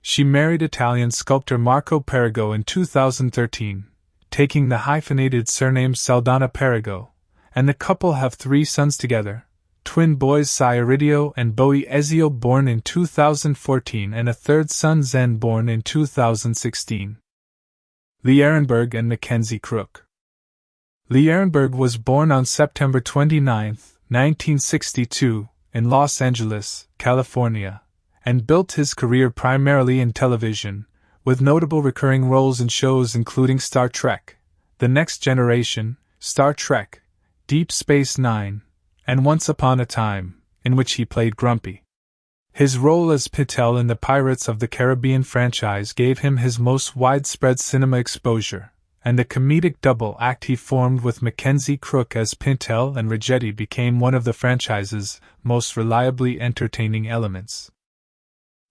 She married Italian sculptor Marco Perigo in 2013, taking the hyphenated surname Saldana Perigo, and the couple have 3 sons together: twin boys Sai Iridio and Bowie Ezio, born in 2014, and a third son Zen, born in 2016. Lee Ehrenberg and Mackenzie Crook. Lee Ehrenberg was born on September 29, 1962, in Los Angeles, California, and built his career primarily in television, with notable recurring roles in shows including Star Trek, The Next Generation, Star Trek, Deep Space Nine, and Once Upon a Time, in which he played Grumpy. His role as Pintel in the Pirates of the Caribbean franchise gave him his most widespread cinema exposure, and the comedic double act he formed with Mackenzie Crook as Pintel and Ragetti became one of the franchise's most reliably entertaining elements.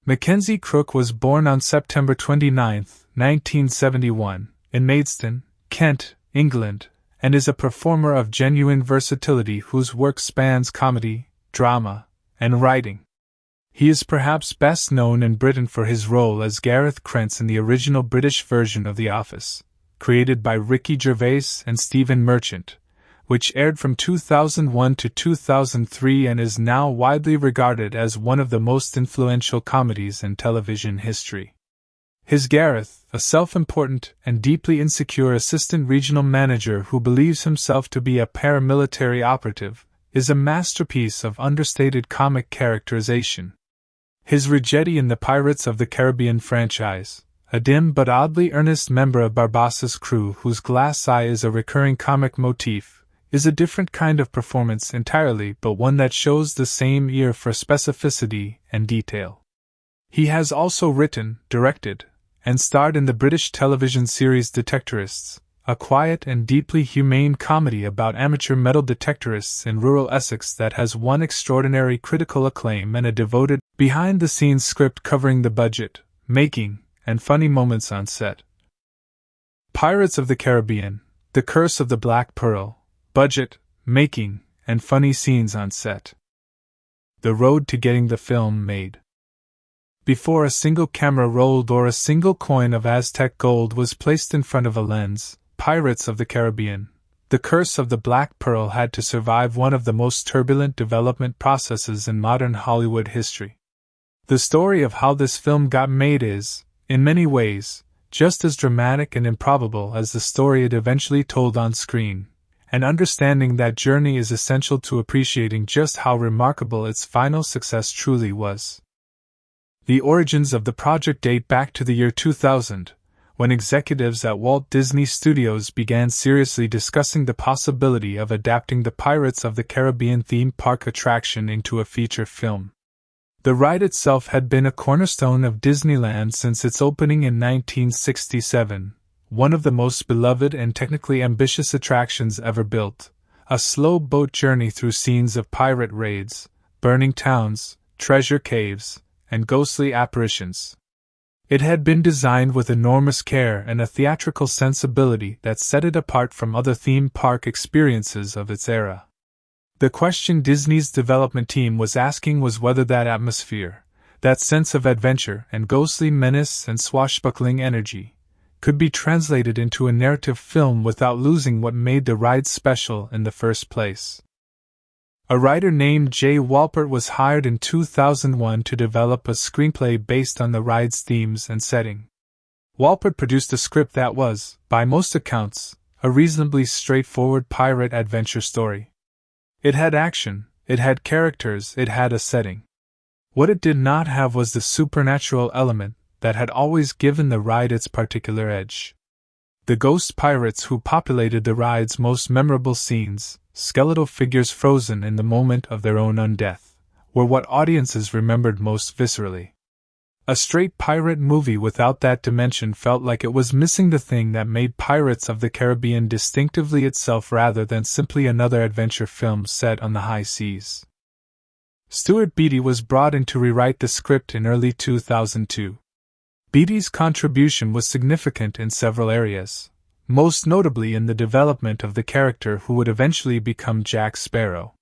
Mackenzie Crook was born on September 29, 1971, in Maidstone, Kent, England, and is a performer of genuine versatility whose work spans comedy, drama, and writing. He is perhaps best known in Britain for his role as Gareth Krentz in the original British version of The Office, created by Ricky Gervais and Stephen Merchant, which aired from 2001 to 2003 and is now widely regarded as one of the most influential comedies in television history. His Gareth, a self-important and deeply insecure assistant regional manager who believes himself to be a paramilitary operative, is a masterpiece of understated comic characterization. His Ragetti in the Pirates of the Caribbean franchise, a dim but oddly earnest member of Barbassa's crew whose glass eye is a recurring comic motif, is a different kind of performance entirely, but one that shows the same ear for specificity and detail. He has also written, directed, and starred in the British television series Detectorists, a quiet and deeply humane comedy about amateur metal detectorists in rural Essex that has won extraordinary critical acclaim and a devoted, behind-the-scenes script covering the budget, making, and funny moments on set. Pirates of the Caribbean, The Curse of the Black Pearl, budget, making, and funny scenes on set. The road to getting the film made. Before a single camera rolled or a single coin of Aztec gold was placed in front of a lens, Pirates of the Caribbean, The Curse of the Black Pearl had to survive one of the most turbulent development processes in modern Hollywood history. The story of how this film got made is, in many ways, just as dramatic and improbable as the story it eventually told on screen, and understanding that journey is essential to appreciating just how remarkable its final success truly was. The origins of the project date back to the year 2000, when executives at Walt Disney Studios began seriously discussing the possibility of adapting the Pirates of the Caribbean theme park attraction into a feature film. The ride itself had been a cornerstone of Disneyland since its opening in 1967, one of the most beloved and technically ambitious attractions ever built, a slow boat journey through scenes of pirate raids, burning towns, treasure caves, and ghostly apparitions. It had been designed with enormous care and a theatrical sensibility that set it apart from other theme park experiences of its era. The question Disney's development team was asking was whether that atmosphere, that sense of adventure and ghostly menace and swashbuckling energy, could be translated into a narrative film without losing what made the ride special in the first place. A writer named Jay Walpert was hired in 2001 to develop a screenplay based on the ride's themes and setting. Walpert produced a script that was, by most accounts, a reasonably straightforward pirate adventure story. It had action, it had characters, it had a setting. What it did not have was the supernatural element that had always given the ride its particular edge. The ghost pirates who populated the ride's most memorable scenes, skeletal figures frozen in the moment of their own undeath, were what audiences remembered most viscerally. A straight pirate movie without that dimension felt like it was missing the thing that made Pirates of the Caribbean distinctively itself rather than simply another adventure film set on the high seas. Stuart Beattie was brought in to rewrite the script in early 2002. Beattie's contribution was significant in several areas, most notably in the development of the character who would eventually become Jack Sparrow.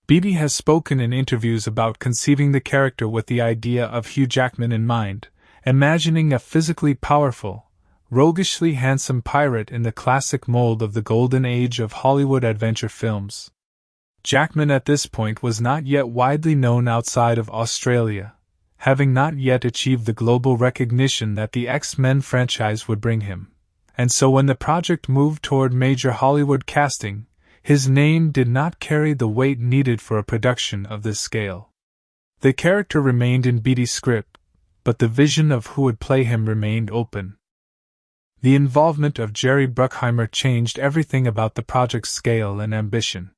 Beattie has spoken in interviews about conceiving the character with the idea of Hugh Jackman in mind, imagining a physically powerful, roguishly handsome pirate in the classic mold of the golden age of Hollywood adventure films. Jackman at this point was not yet widely known outside of Australia, having not yet achieved the global recognition that the X-Men franchise would bring him, and so when the project moved toward major Hollywood casting, his name did not carry the weight needed for a production of this scale. The character remained in Beattie's script, but the vision of who would play him remained open. The involvement of Jerry Bruckheimer changed everything about the project's scale and ambition.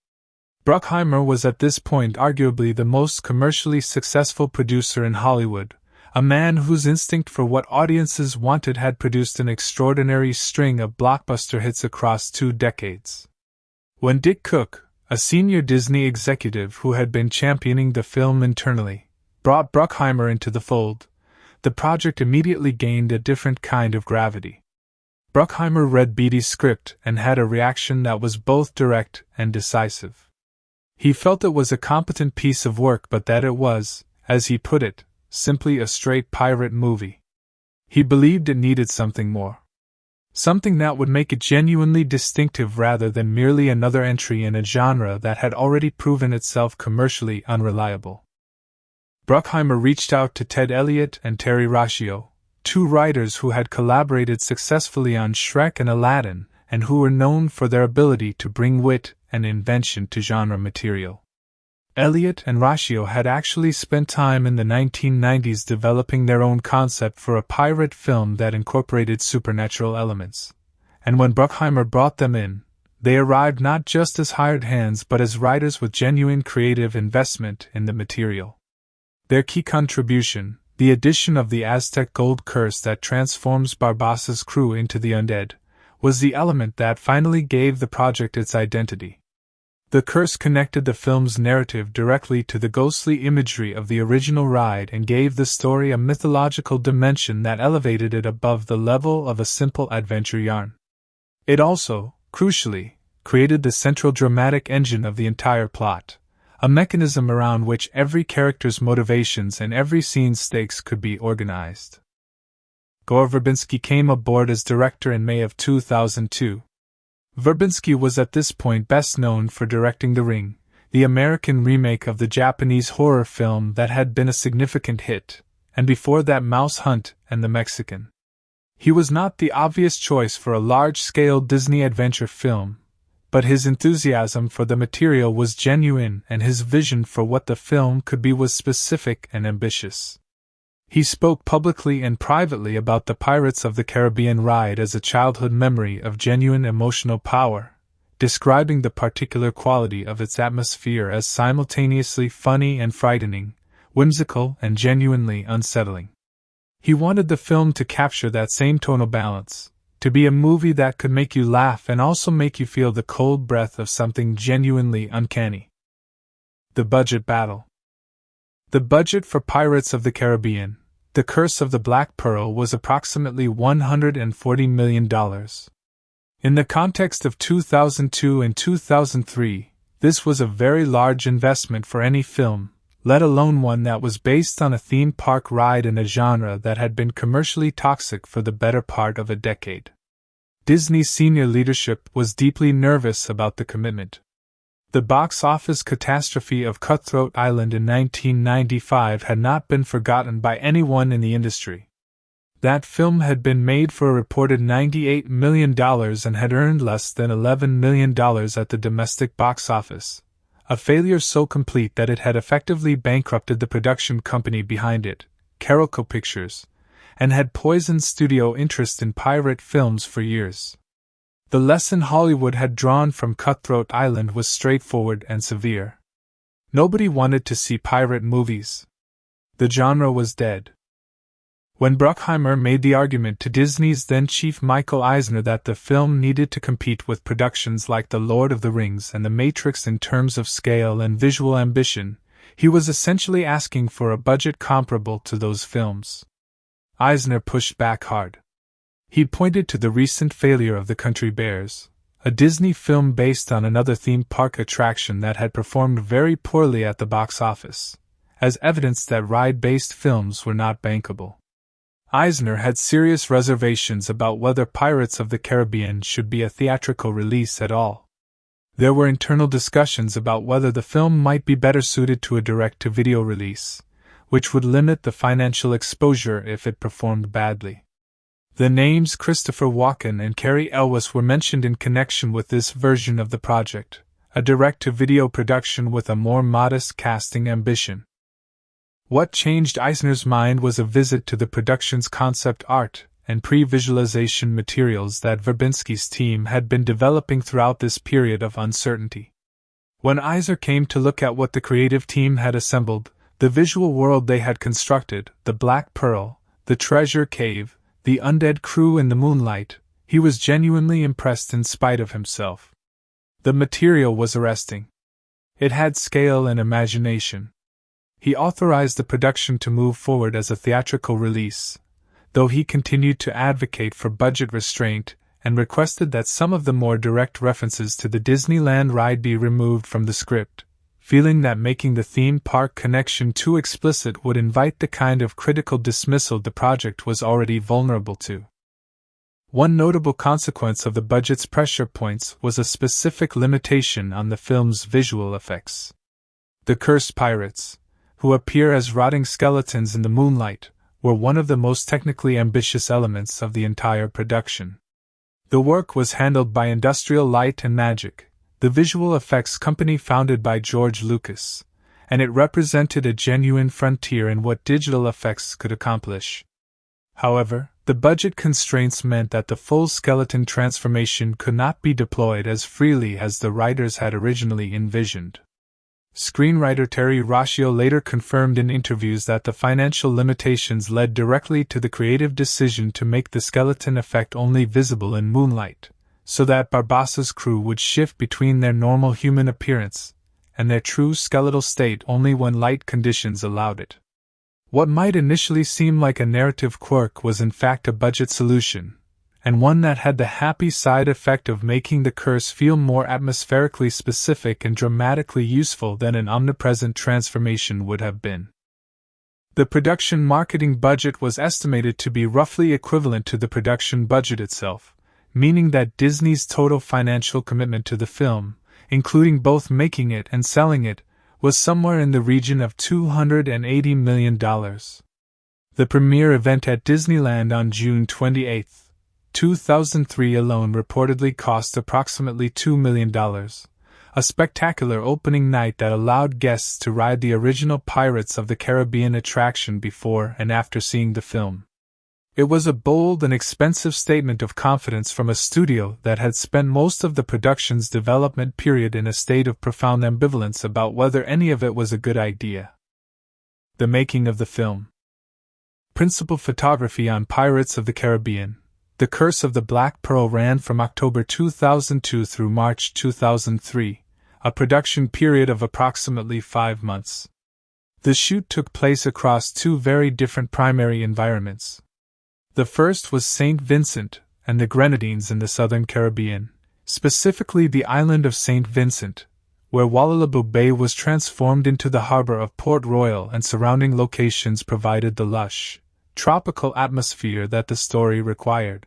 Bruckheimer was at this point arguably the most commercially successful producer in Hollywood, a man whose instinct for what audiences wanted had produced an extraordinary string of blockbuster hits across 2 decades. When Dick Cook, a senior Disney executive who had been championing the film internally, brought Bruckheimer into the fold, the project immediately gained a different kind of gravity. Bruckheimer read Beattie's script and had a reaction that was both direct and decisive. He felt it was a competent piece of work but that it was, as he put it, simply a straight pirate movie. He believed it needed something more. Something that would make it genuinely distinctive rather than merely another entry in a genre that had already proven itself commercially unreliable. Bruckheimer reached out to Ted Elliott and Terry Rossio, 2 writers who had collaborated successfully on Shrek and Aladdin, and who were known for their ability to bring wit and invention to genre material. Elliott and Rossio had actually spent time in the 1990s developing their own concept for a pirate film that incorporated supernatural elements, and when Bruckheimer brought them in, they arrived not just as hired hands but as writers with genuine creative investment in the material. Their key contribution, the addition of the Aztec gold curse that transforms Barbassa's crew into the undead, was the element that finally gave the project its identity. The curse connected the film's narrative directly to the ghostly imagery of the original ride and gave the story a mythological dimension that elevated it above the level of a simple adventure yarn. It also, crucially, created the central dramatic engine of the entire plot, a mechanism around which every character's motivations and every scene's stakes could be organized. Gore Verbinski came aboard as director in May of 2002. Verbinski was at this point best known for directing The Ring, the American remake of the Japanese horror film that had been a significant hit, and before that Mouse Hunt and The Mexican. He was not the obvious choice for a large-scale Disney adventure film, but his enthusiasm for the material was genuine and his vision for what the film could be was specific and ambitious. He spoke publicly and privately about the Pirates of the Caribbean ride as a childhood memory of genuine emotional power, describing the particular quality of its atmosphere as simultaneously funny and frightening, whimsical and genuinely unsettling. He wanted the film to capture that same tonal balance, to be a movie that could make you laugh and also make you feel the cold breath of something genuinely uncanny. The budget battle. The budget for Pirates of the Caribbean, The Curse of the Black Pearl, was approximately $140 million. In the context of 2002 and 2003, This was a very large investment for any film, let alone one that was based on a theme park ride in a genre that had been commercially toxic for the better part of a decade. Disney's senior leadership was deeply nervous about the commitment. The box office catastrophe of Cutthroat Island in 1995 had not been forgotten by anyone in the industry. That film had been made for a reported $98 million and had earned less than $11 million at the domestic box office, a failure so complete that it had effectively bankrupted the production company behind it, Carolco Pictures, and had poisoned studio interest in pirate films for years. The lesson Hollywood had drawn from Cutthroat Island was straightforward and severe. Nobody wanted to see pirate movies. The genre was dead. When Bruckheimer made the argument to Disney's then-chief Michael Eisner that the film needed to compete with productions like The Lord of the Rings and The Matrix in terms of scale and visual ambition, he was essentially asking for a budget comparable to those films. Eisner pushed back hard. He pointed to the recent failure of The Country Bears, a Disney film based on another theme park attraction that had performed very poorly at the box office, as evidence that ride-based films were not bankable. Eisner had serious reservations about whether Pirates of the Caribbean should be a theatrical release at all. There were internal discussions about whether the film might be better suited to a direct-to-video release, which would limit the financial exposure if it performed badly. The names Christopher Walken and Cary Elwes were mentioned in connection with this version of the project, a direct-to-video production with a more modest casting ambition. What changed Eisner's mind was a visit to the production's concept art and pre-visualization materials that Verbinski's team had been developing throughout this period of uncertainty. When Eisner came to look at what the creative team had assembled, the visual world they had constructed, the Black Pearl, the Treasure Cave, the undead crew in the moonlight, he was genuinely impressed in spite of himself. The material was arresting. It had scale and imagination. He authorized the production to move forward as a theatrical release, though he continued to advocate for budget restraint and requested that some of the more direct references to the Disneyland ride be removed from the script, feeling that making the theme park connection too explicit would invite the kind of critical dismissal the project was already vulnerable to. One notable consequence of the budget's pressure points was a specific limitation on the film's visual effects. The cursed pirates, who appear as rotting skeletons in the moonlight, were one of the most technically ambitious elements of the entire production. The work was handled by Industrial Light and Magic, the visual effects company founded by George Lucas, and it represented a genuine frontier in what digital effects could accomplish. However, the budget constraints meant that the full skeleton transformation could not be deployed as freely as the writers had originally envisioned. Screenwriter Terry Rossio later confirmed in interviews that the financial limitations led directly to the creative decision to make the skeleton effect only visible in moonlight, so that Barbassa's crew would shift between their normal human appearance and their true skeletal state only when light conditions allowed it. What might initially seem like a narrative quirk was in fact a budget solution, and one that had the happy side effect of making the curse feel more atmospherically specific and dramatically useful than an omnipresent transformation would have been. The production marketing budget was estimated to be roughly equivalent to the production budget itself, meaning that Disney's total financial commitment to the film, including both making it and selling it, was somewhere in the region of $280 million. The premiere event at Disneyland on June 28, 2003 alone reportedly cost approximately $2 million, a spectacular opening night that allowed guests to ride the original Pirates of the Caribbean attraction before and after seeing the film. It was a bold and expensive statement of confidence from a studio that had spent most of the production's development period in a state of profound ambivalence about whether any of it was a good idea. The making of the film. Principal photography on Pirates of the Caribbean, The Curse of the Black Pearl ran from October 2002 through March 2003, a production period of approximately 5 months. The shoot took place across 2 very different primary environments. The first was St. Vincent and the Grenadines in the southern Caribbean, specifically the island of St. Vincent, where Wallaby Bay was transformed into the harbor of Port Royal and surrounding locations provided the lush, tropical atmosphere that the story required.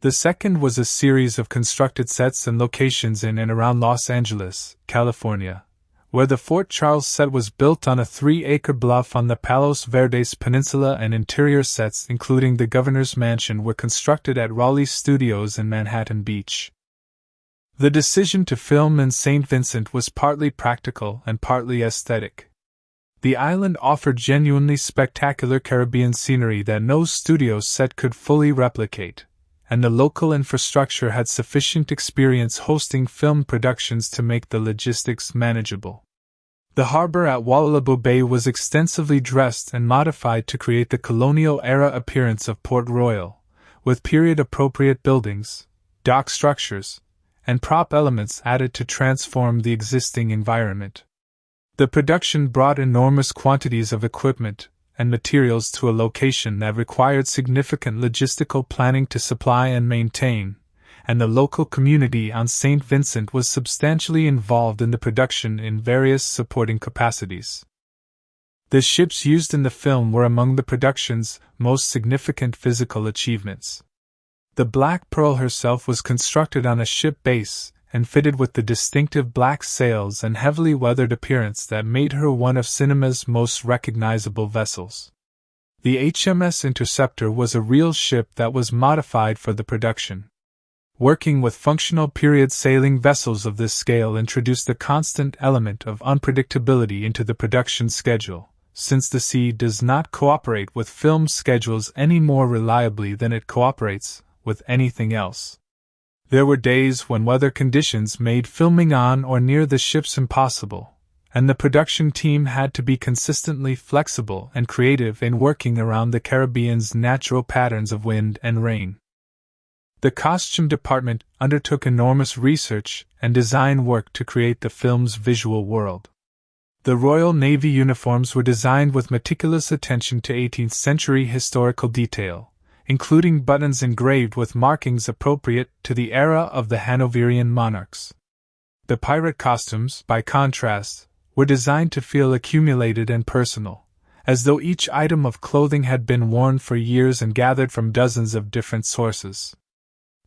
The second was a series of constructed sets and locations in and around Los Angeles, California, where the Fort Charles set was built on a 3-acre bluff on the Palos Verdes Peninsula, and interior sets including the governor's mansion were constructed at Raleigh Studios in Manhattan Beach. The decision to film in St. Vincent was partly practical and partly aesthetic. The island offered genuinely spectacular Caribbean scenery that no studio set could fully replicate, and the local infrastructure had sufficient experience hosting film productions to make the logistics manageable. The harbor at Wallaby Bay was extensively dressed and modified to create the colonial-era appearance of Port Royal, with period-appropriate buildings, dock structures, and prop elements added to transform the existing environment. The production brought enormous quantities of equipment and materials to a location that required significant logistical planning to supply and maintain, and the local community on St. Vincent was substantially involved in the production in various supporting capacities. The ships used in the film were among the production's most significant physical achievements. The Black Pearl herself was constructed on a ship base and fitted with the distinctive black sails and heavily weathered appearance that made her one of cinema's most recognizable vessels. The HMS Interceptor was a real ship that was modified for the production. Working with functional period sailing vessels of this scale introduced a constant element of unpredictability into the production schedule, since the sea does not cooperate with film schedules any more reliably than it cooperates with anything else. There were days when weather conditions made filming on or near the ships impossible, and the production team had to be consistently flexible and creative in working around the Caribbean's natural patterns of wind and rain. The costume department undertook enormous research and design work to create the film's visual world. The Royal Navy uniforms were designed with meticulous attention to 18th-century historical detail, including buttons engraved with markings appropriate to the era of the Hanoverian monarchs. The pirate costumes, by contrast, were designed to feel accumulated and personal, as though each item of clothing had been worn for years and gathered from dozens of different sources.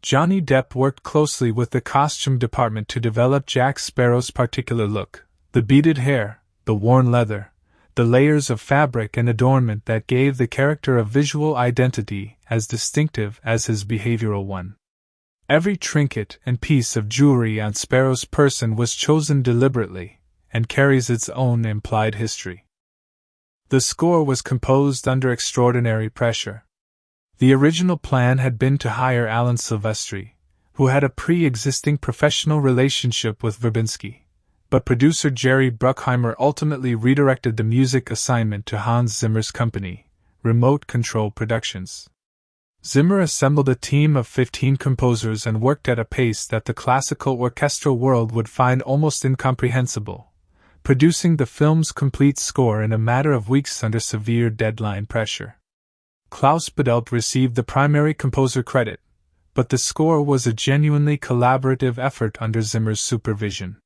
Johnny Depp worked closely with the costume department to develop Jack Sparrow's particular look: the beaded hair, the worn leather, the layers of fabric and adornment that gave the character a visual identity as distinctive as his behavioral one. Every trinket and piece of jewelry on Sparrow's person was chosen deliberately, and carries its own implied history. The score was composed under extraordinary pressure. The original plan had been to hire Alan Silvestri, who had a pre-existing professional relationship with Verbinski, but producer Jerry Bruckheimer ultimately redirected the music assignment to Hans Zimmer's company, Remote Control Productions. Zimmer assembled a team of 15 composers and worked at a pace that the classical orchestral world would find almost incomprehensible, producing the film's complete score in a matter of weeks under severe deadline pressure. Klaus Badelt received the primary composer credit, but the score was a genuinely collaborative effort under Zimmer's supervision.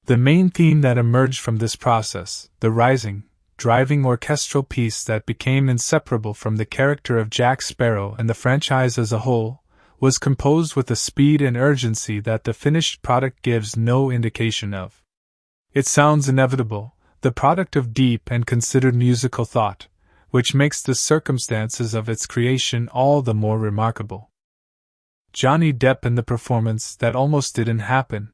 The main theme that emerged from this process, the rising, driving orchestral piece that became inseparable from the character of Jack Sparrow and the franchise as a whole, was composed with a speed and urgency that the finished product gives no indication of. It sounds inevitable, the product of deep and considered musical thought, which makes the circumstances of its creation all the more remarkable. Johnny Depp in the performance that almost didn't happen.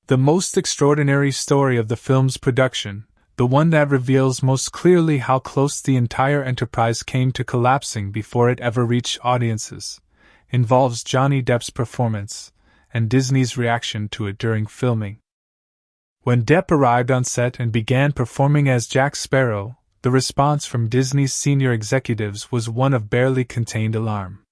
The most extraordinary story of the film's production, the one that reveals most clearly how close the entire enterprise came to collapsing before it ever reached audiences, involves Johnny Depp's performance and Disney's reaction to it during filming. When Depp arrived on set and began performing as Jack Sparrow, the response from Disney's senior executives was one of barely contained alarm.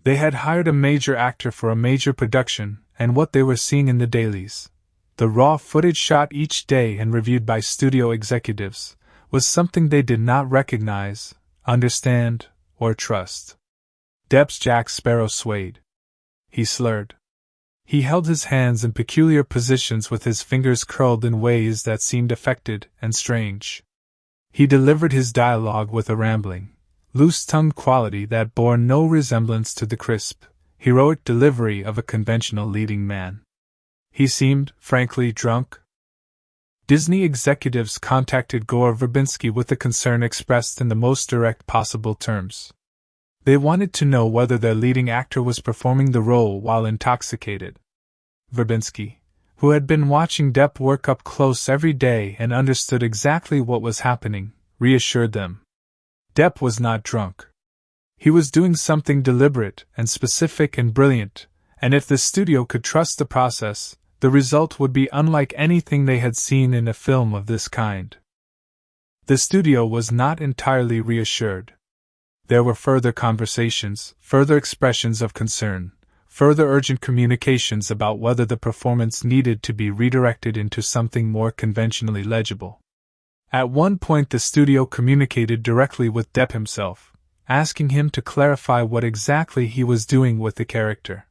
They had hired a major actor for a major production, and what they were seeing in the dailies, the raw footage shot each day and reviewed by studio executives, was something they did not recognize, understand, or trust. Depp's Jack Sparrow swayed. He slurred. He held his hands in peculiar positions with his fingers curled in ways that seemed affected and strange. He delivered his dialogue with a rambling, loose-tongued quality that bore no resemblance to the crisp, heroic delivery of a conventional leading man. He seemed, frankly, drunk. Disney executives contacted Gore Verbinski with the concern expressed in the most direct possible terms. They wanted to know whether their leading actor was performing the role while intoxicated. Verbinski, who had been watching Depp work up close every day and understood exactly what was happening, reassured them. Depp was not drunk. He was doing something deliberate and specific and brilliant, and if the studio could trust the process, the result would be unlike anything they had seen in a film of this kind. The studio was not entirely reassured. There were further conversations, further expressions of concern, further urgent communications about whether the performance needed to be redirected into something more conventionally legible. At one point the studio communicated directly with Depp himself, asking him to clarify what exactly he was doing with the character.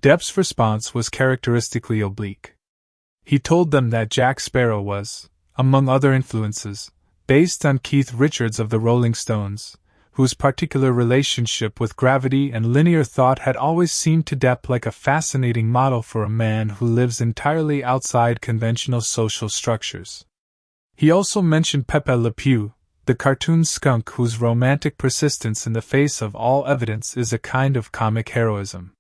Depp's response was characteristically oblique. He told them that Jack Sparrow was, among other influences, based on Keith Richards of the Rolling Stones, whose particular relationship with gravity and linear thought had always seemed to Depp like a fascinating model for a man who lives entirely outside conventional social structures. He also mentioned Pepe Le Pew, the cartoon skunk whose romantic persistence in the face of all evidence is a kind of comic heroism.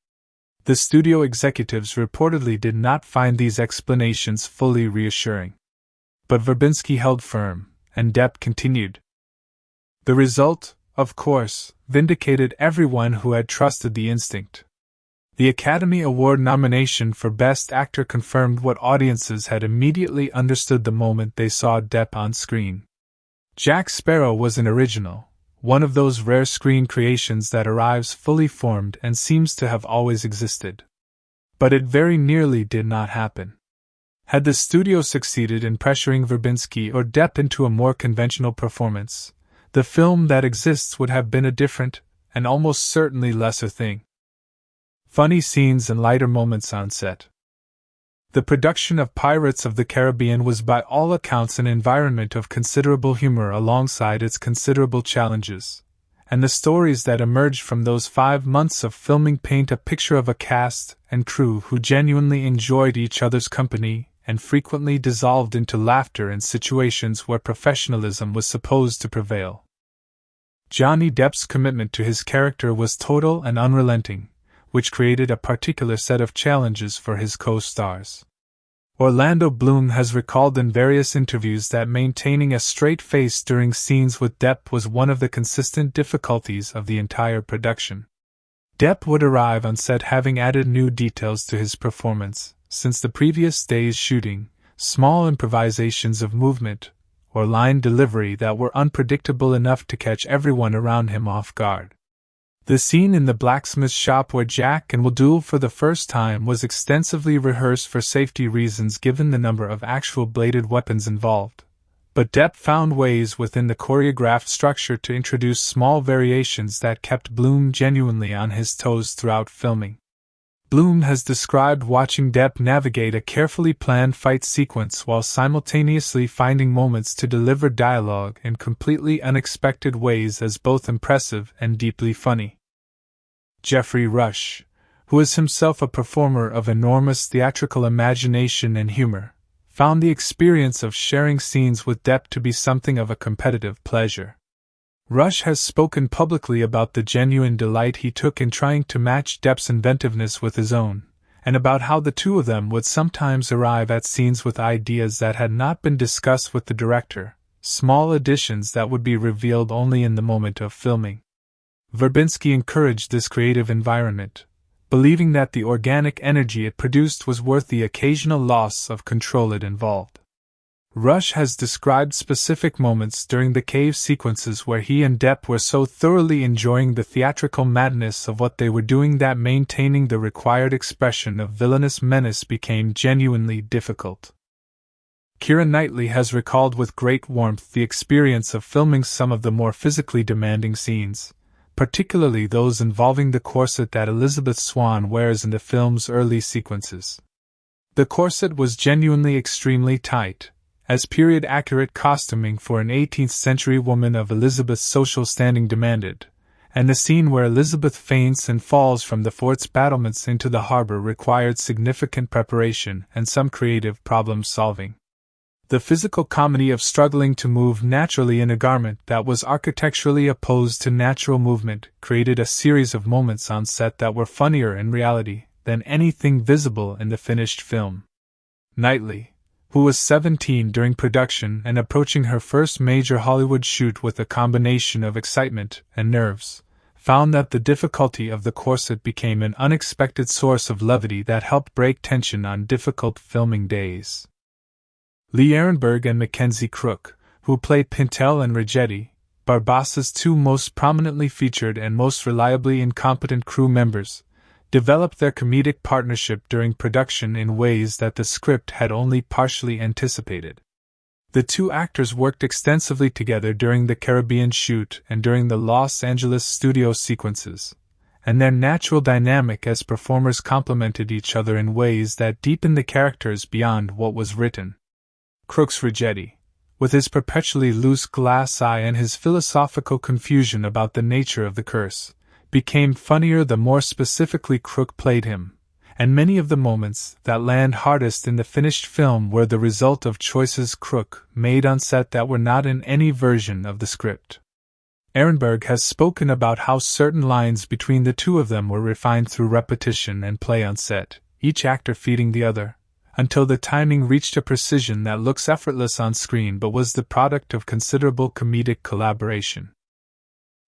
The studio executives reportedly did not find these explanations fully reassuring. But Verbinski held firm, and Depp continued. The result, of course, vindicated everyone who had trusted the instinct. The Academy Award nomination for Best Actor confirmed what audiences had immediately understood the moment they saw Depp on screen. Jack Sparrow was an original, one of those rare screen creations that arrives fully formed and seems to have always existed. But it very nearly did not happen. Had the studio succeeded in pressuring Verbinski or Depp into a more conventional performance, the film that exists would have been a different, and almost certainly lesser thing. Funny scenes and lighter moments on set. The production of Pirates of the Caribbean was by all accounts an environment of considerable humor alongside its considerable challenges, and the stories that emerged from those 5 months of filming paint a picture of a cast and crew who genuinely enjoyed each other's company and frequently dissolved into laughter in situations where professionalism was supposed to prevail. Johnny Depp's commitment to his character was total and unrelenting, which created a particular set of challenges for his co-stars. Orlando Bloom has recalled in various interviews that maintaining a straight face during scenes with Depp was one of the consistent difficulties of the entire production. Depp would arrive on set having added new details to his performance since the previous day's shooting, small improvisations of movement or line delivery that were unpredictable enough to catch everyone around him off guard. The scene in the blacksmith shop where Jack and will duel for the first time was extensively rehearsed for safety reasons given the number of actual bladed weapons involved, but Depp found ways within the choreographed structure to introduce small variations that kept Bloom genuinely on his toes throughout filming. Bloom has described watching Depp navigate a carefully planned fight sequence while simultaneously finding moments to deliver dialogue in completely unexpected ways as both impressive and deeply funny. Geoffrey Rush, who is himself a performer of enormous theatrical imagination and humor, found the experience of sharing scenes with Depp to be something of a competitive pleasure. Rush has spoken publicly about the genuine delight he took in trying to match Depp's inventiveness with his own, and about how the two of them would sometimes arrive at scenes with ideas that had not been discussed with the director, small additions that would be revealed only in the moment of filming. Verbinski encouraged this creative environment, believing that the organic energy it produced was worth the occasional loss of control it involved. Rush has described specific moments during the cave sequences where he and Depp were so thoroughly enjoying the theatrical madness of what they were doing that maintaining the required expression of villainous menace became genuinely difficult. Keira Knightley has recalled with great warmth the experience of filming some of the more physically demanding scenes, particularly those involving the corset that Elizabeth Swann wears in the film's early sequences. The corset was genuinely extremely tight, as period-accurate costuming for an 18th-century woman of Elizabeth's social standing demanded, and the scene where Elizabeth faints and falls from the fort's battlements into the harbor required significant preparation and some creative problem-solving. The physical comedy of struggling to move naturally in a garment that was architecturally opposed to natural movement created a series of moments on set that were funnier in reality than anything visible in the finished film. Knightley, who was 17 during production and approaching her first major Hollywood shoot with a combination of excitement and nerves, found that the difficulty of the corset became an unexpected source of levity that helped break tension on difficult filming days. Lee Ehrenberg and Mackenzie Crook, who played Pintel and Rigetti, Barbassa's two most prominently featured and most reliably incompetent crew members, developed their comedic partnership during production in ways that the script had only partially anticipated. The two actors worked extensively together during the Caribbean shoot and during the Los Angeles studio sequences, and their natural dynamic as performers complemented each other in ways that deepened the characters beyond what was written. Crook's Rigetti, with his perpetually loose glass eye and his philosophical confusion about the nature of the curse, became funnier the more specifically Crook played him, and many of the moments that land hardest in the finished film were the result of choices Crook made on set that were not in any version of the script. Ehrenberg has spoken about how certain lines between the two of them were refined through repetition and play on set, each actor feeding the other, until the timing reached a precision that looks effortless on screen but was the product of considerable comedic collaboration.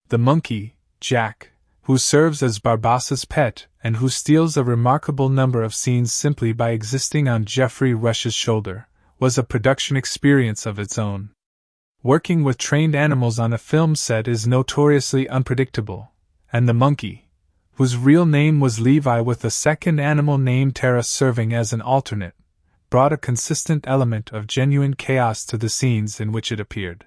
The monkey, Jack, who serves as Barbassa's pet and who steals a remarkable number of scenes simply by existing on Geoffrey Rush's shoulder, was a production experience of its own. Working with trained animals on a film set is notoriously unpredictable, and the monkey, whose real name was Levi with a second animal named Tara serving as an alternate, brought a consistent element of genuine chaos to the scenes in which it appeared.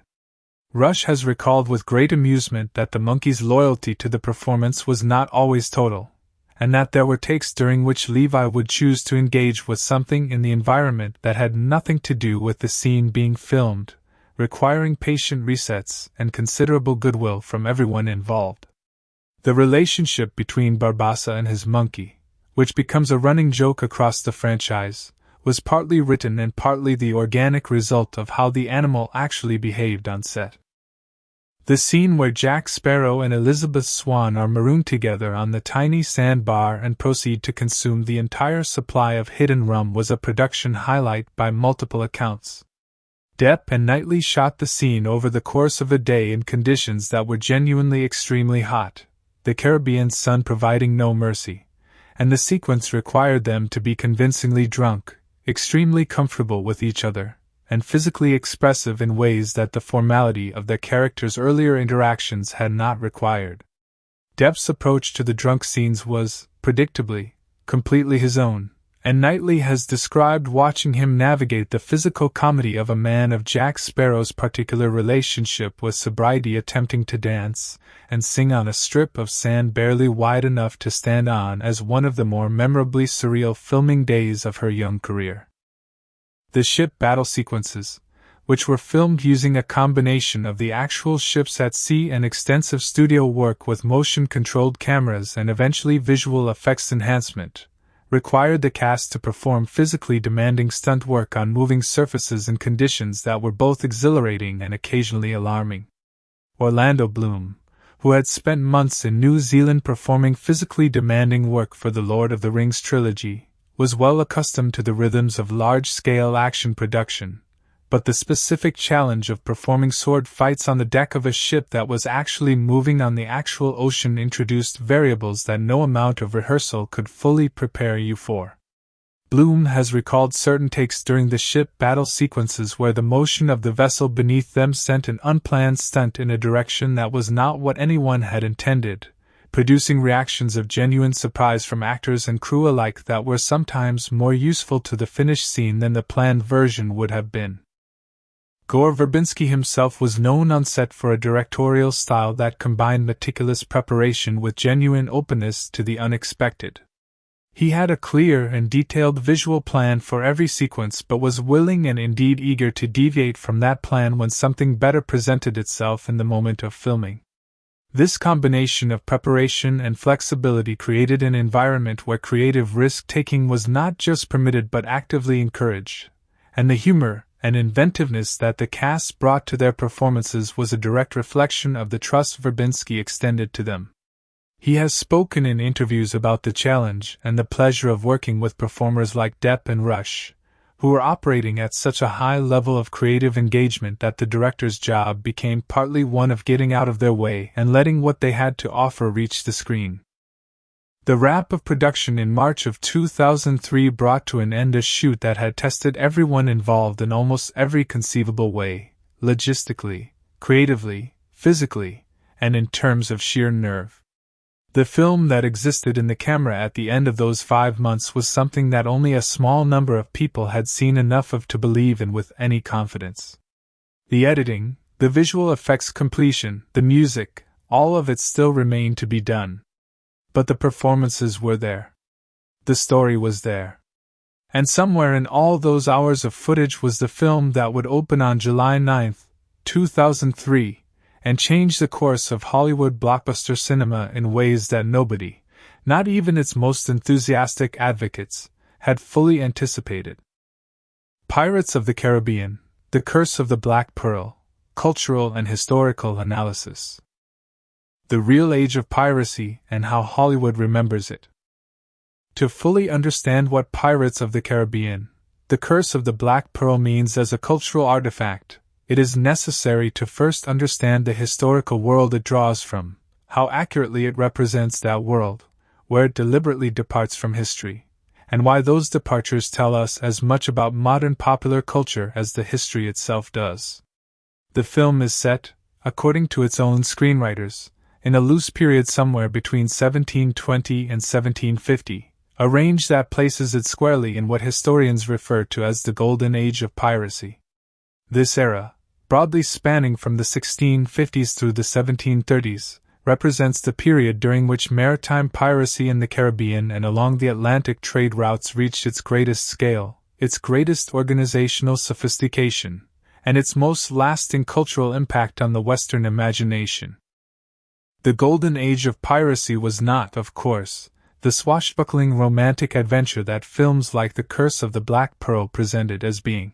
Rush has recalled with great amusement that the monkey's loyalty to the performance was not always total, and that there were takes during which Levi would choose to engage with something in the environment that had nothing to do with the scene being filmed, requiring patient resets and considerable goodwill from everyone involved. The relationship between Barbassa and his monkey, which becomes a running joke across the franchise, was partly written and partly the organic result of how the animal actually behaved on set. The scene where Jack Sparrow and Elizabeth Swann are marooned together on the tiny sandbar and proceed to consume the entire supply of hidden rum was a production highlight by multiple accounts. Depp and Knightley shot the scene over the course of a day in conditions that were genuinely extremely hot, the Caribbean sun providing no mercy, and the sequence required them to be convincingly drunk, extremely comfortable with each other, and physically expressive in ways that the formality of their characters' earlier interactions had not required. Depp's approach to the drunk scenes was, predictably, completely his own, and Knightley has described watching him navigate the physical comedy of a man of Jack Sparrow's particular relationship with sobriety attempting to dance and sing on a strip of sand barely wide enough to stand on as one of the more memorably surreal filming days of her young career. The ship battle sequences, which were filmed using a combination of the actual ships at sea and extensive studio work with motion-controlled cameras and eventually visual effects enhancement, required the cast to perform physically demanding stunt work on moving surfaces in conditions that were both exhilarating and occasionally alarming. Orlando Bloom, who had spent months in New Zealand performing physically demanding work for the Lord of the Rings trilogy, was well accustomed to the rhythms of large-scale action production, but the specific challenge of performing sword fights on the deck of a ship that was actually moving on the actual ocean introduced variables that no amount of rehearsal could fully prepare you for. Bloom has recalled certain takes during the ship battle sequences where the motion of the vessel beneath them sent an unplanned stunt in a direction that was not what anyone had intended, producing reactions of genuine surprise from actors and crew alike that were sometimes more useful to the finished scene than the planned version would have been. Gore Verbinski himself was known on set for a directorial style that combined meticulous preparation with genuine openness to the unexpected. He had a clear and detailed visual plan for every sequence but was willing and indeed eager to deviate from that plan when something better presented itself in the moment of filming. This combination of preparation and flexibility created an environment where creative risk-taking was not just permitted but actively encouraged, and the humor and inventiveness that the cast brought to their performances was a direct reflection of the trust Verbinski extended to them. He has spoken in interviews about the challenge and the pleasure of working with performers like Depp and Rush, who were operating at such a high level of creative engagement that the director's job became partly one of getting out of their way and letting what they had to offer reach the screen. The wrap of production in March of 2003 brought to an end a shoot that had tested everyone involved in almost every conceivable way, logistically, creatively, physically, and in terms of sheer nerve. The film that existed in the camera at the end of those 5 months was something that only a small number of people had seen enough of to believe in with any confidence. The editing, the visual effects completion, the music, all of it still remained to be done. But the performances were there. The story was there. And somewhere in all those hours of footage was the film that would open on July 9, 2003, and change the course of Hollywood blockbuster cinema in ways that nobody, not even its most enthusiastic advocates, had fully anticipated. Pirates of the Caribbean, The Curse of the Black Pearl, Cultural and Historical Analysis. The Real Age of Piracy and How Hollywood Remembers It. To fully understand what Pirates of the Caribbean, The Curse of the Black Pearl means as a cultural artifact, it is necessary to first understand the historical world it draws from, how accurately it represents that world, where it deliberately departs from history, and why those departures tell us as much about modern popular culture as the history itself does. The film is set, according to its own screenwriters, in a loose period somewhere between 1720 and 1750, a range that places it squarely in what historians refer to as the Golden Age of piracy. This era, broadly spanning from the 1650s through the 1730s, represents the period during which maritime piracy in the Caribbean and along the Atlantic trade routes reached its greatest scale, its greatest organizational sophistication, and its most lasting cultural impact on the Western imagination. The Golden Age of piracy was not, of course, the swashbuckling romantic adventure that films like The Curse of the Black Pearl presented as being.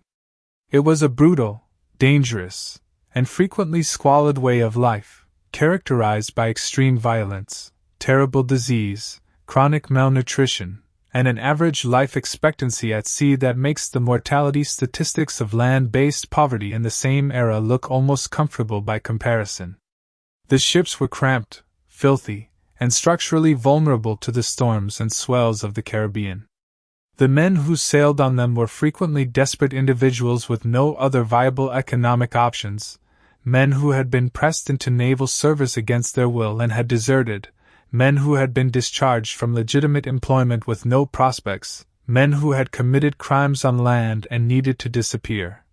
It was a brutal, dangerous, and frequently squalid way of life, characterized by extreme violence, terrible disease, chronic malnutrition, and an average life expectancy at sea that makes the mortality statistics of land-based poverty in the same era look almost comfortable by comparison. The ships were cramped, filthy, and structurally vulnerable to the storms and swells of the Caribbean. The men who sailed on them were frequently desperate individuals with no other viable economic options, men who had been pressed into naval service against their will and had deserted, men who had been discharged from legitimate employment with no prospects, men who had committed crimes on land and needed to disappear.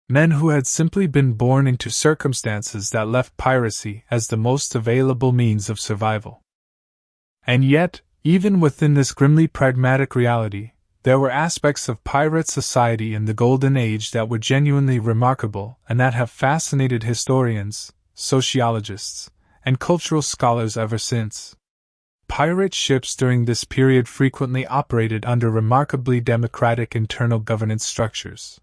Men who had simply been born into circumstances that left piracy as the most available means of survival. And yet, even within this grimly pragmatic reality, there were aspects of pirate society in the Golden Age that were genuinely remarkable and that have fascinated historians, sociologists, and cultural scholars ever since. Pirate ships during this period frequently operated under remarkably democratic internal governance structures.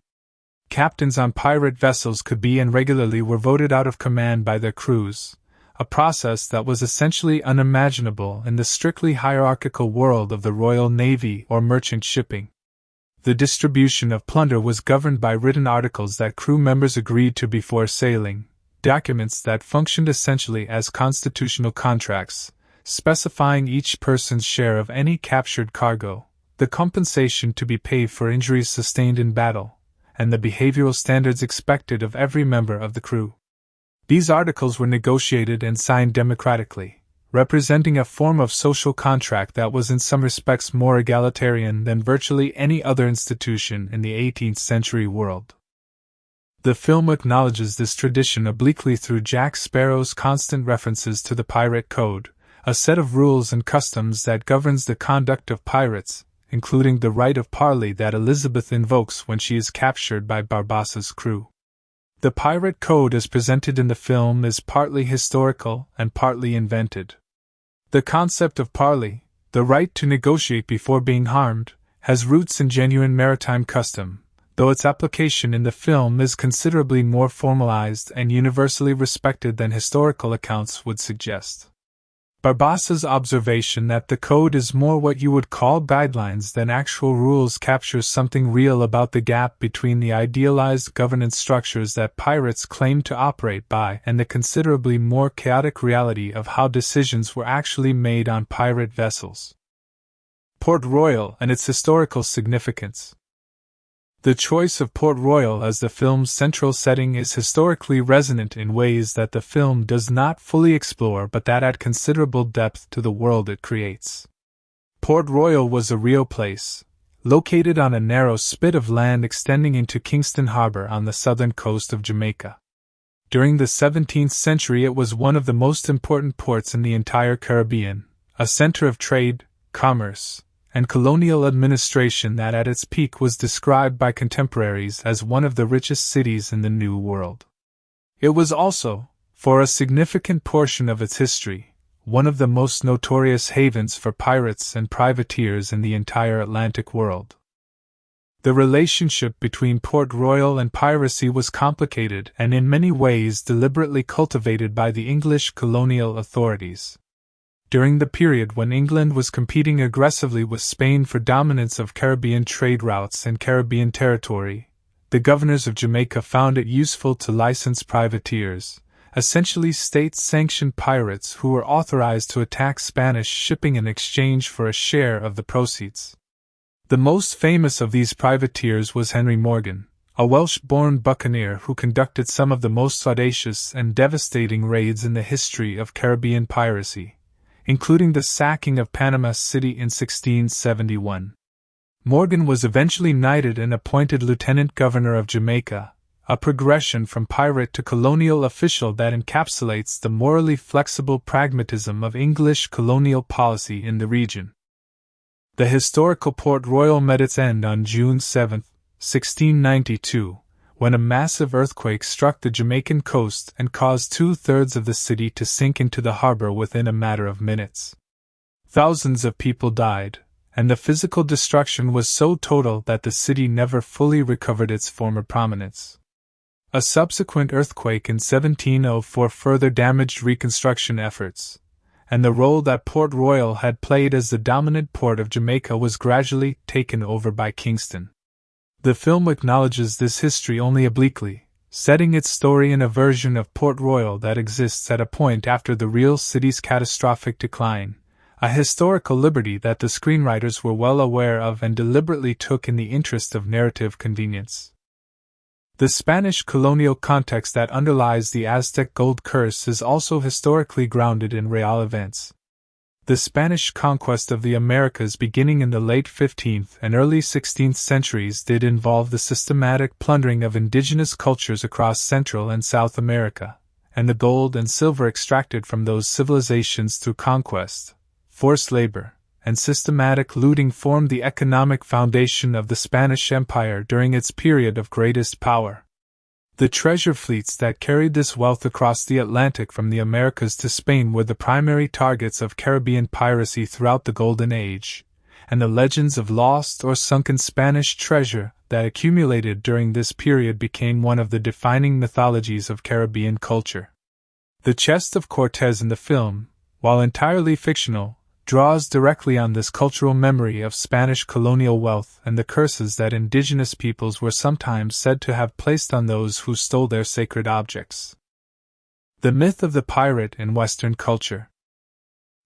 Captains on pirate vessels could be and regularly were voted out of command by their crews, a process that was essentially unimaginable in the strictly hierarchical world of the Royal Navy or merchant shipping. The distribution of plunder was governed by written articles that crew members agreed to before sailing, documents that functioned essentially as constitutional contracts, specifying each person's share of any captured cargo, the compensation to be paid for injuries sustained in battle, and the behavioral standards expected of every member of the crew. These articles were negotiated and signed democratically, representing a form of social contract that was in some respects more egalitarian than virtually any other institution in the 18th century world. The film acknowledges this tradition obliquely through Jack Sparrow's constant references to the pirate code, a set of rules and customs that governs the conduct of pirates, including the right of parley that Elizabeth invokes when she is captured by Barbassa's crew. The pirate code as presented in the film is partly historical and partly invented. The concept of parley, the right to negotiate before being harmed, has roots in genuine maritime custom, though its application in the film is considerably more formalized and universally respected than historical accounts would suggest. Barbassa's observation that the code is more what you would call guidelines than actual rules captures something real about the gap between the idealized governance structures that pirates claim to operate by and the considerably more chaotic reality of how decisions were actually made on pirate vessels. Port Royal and its historical significance. The choice of Port Royal as the film's central setting is historically resonant in ways that the film does not fully explore but that add considerable depth to the world it creates. Port Royal was a real place, located on a narrow spit of land extending into Kingston Harbor on the southern coast of Jamaica. During the 17th century it was one of the most important ports in the entire Caribbean, a center of trade, commerce, and colonial administration that at its peak was described by contemporaries as one of the richest cities in the New World. It was also, for a significant portion of its history, one of the most notorious havens for pirates and privateers in the entire Atlantic world. The relationship between Port Royal and piracy was complicated and in many ways deliberately cultivated by the English colonial authorities. During the period when England was competing aggressively with Spain for dominance of Caribbean trade routes and Caribbean territory, the governors of Jamaica found it useful to license privateers, essentially state-sanctioned pirates who were authorized to attack Spanish shipping in exchange for a share of the proceeds. The most famous of these privateers was Henry Morgan, a Welsh-born buccaneer who conducted some of the most audacious and devastating raids in the history of Caribbean piracy, including the sacking of Panama City in 1671. Morgan was eventually knighted and appointed Lieutenant Governor of Jamaica, a progression from pirate to colonial official that encapsulates the morally flexible pragmatism of English colonial policy in the region. The historical Port Royal met its end on June 7, 1692, when a massive earthquake struck the Jamaican coast and caused 2/3 of the city to sink into the harbor within a matter of minutes. Thousands of people died, and the physical destruction was so total that the city never fully recovered its former prominence. A subsequent earthquake in 1704 further damaged reconstruction efforts, and the role that Port Royal had played as the dominant port of Jamaica was gradually taken over by Kingston. The film acknowledges this history only obliquely, setting its story in a version of Port Royal that exists at a point after the real city's catastrophic decline, a historical liberty that the screenwriters were well aware of and deliberately took in the interest of narrative convenience. The Spanish colonial context that underlies the Aztec gold curse is also historically grounded in real events. The Spanish conquest of the Americas beginning in the late 15th and early 16th centuries did involve the systematic plundering of indigenous cultures across Central and South America, and the gold and silver extracted from those civilizations through conquest, forced labor, and systematic looting formed the economic foundation of the Spanish Empire during its period of greatest power. The treasure fleets that carried this wealth across the Atlantic from the Americas to Spain were the primary targets of Caribbean piracy throughout the Golden Age, and the legends of lost or sunken Spanish treasure that accumulated during this period became one of the defining mythologies of Caribbean culture. The Chest of Cortez in the film, while entirely fictional, draws directly on this cultural memory of Spanish colonial wealth and the curses that indigenous peoples were sometimes said to have placed on those who stole their sacred objects. The myth of the pirate in Western culture.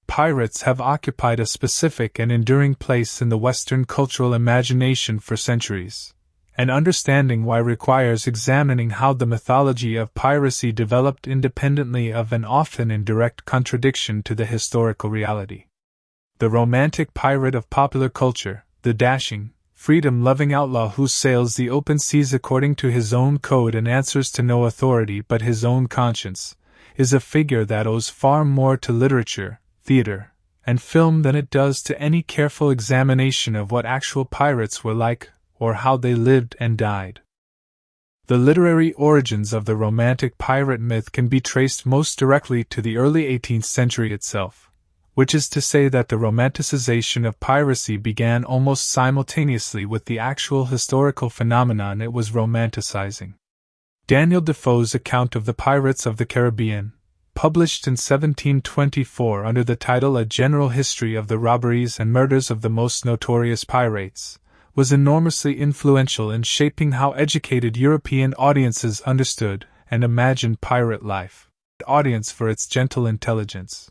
Pirates have occupied a specific and enduring place in the Western cultural imagination for centuries, and understanding why requires examining how the mythology of piracy developed independently of and often in direct contradiction to the historical reality. The romantic pirate of popular culture, the dashing, freedom-loving outlaw who sails the open seas according to his own code and answers to no authority but his own conscience, is a figure that owes far more to literature, theater, and film than it does to any careful examination of what actual pirates were like, or how they lived and died. The literary origins of the romantic pirate myth can be traced most directly to the early 18th century itself, which is to say that the romanticization of piracy began almost simultaneously with the actual historical phenomenon it was romanticizing. Daniel Defoe's account of the Pirates of the Caribbean, published in 1724 under the title A General History of the Robberies and Murders of the Most Notorious Pirates, was enormously influential in shaping how educated European audiences understood and imagined pirate life. Audience for its gentle intelligence.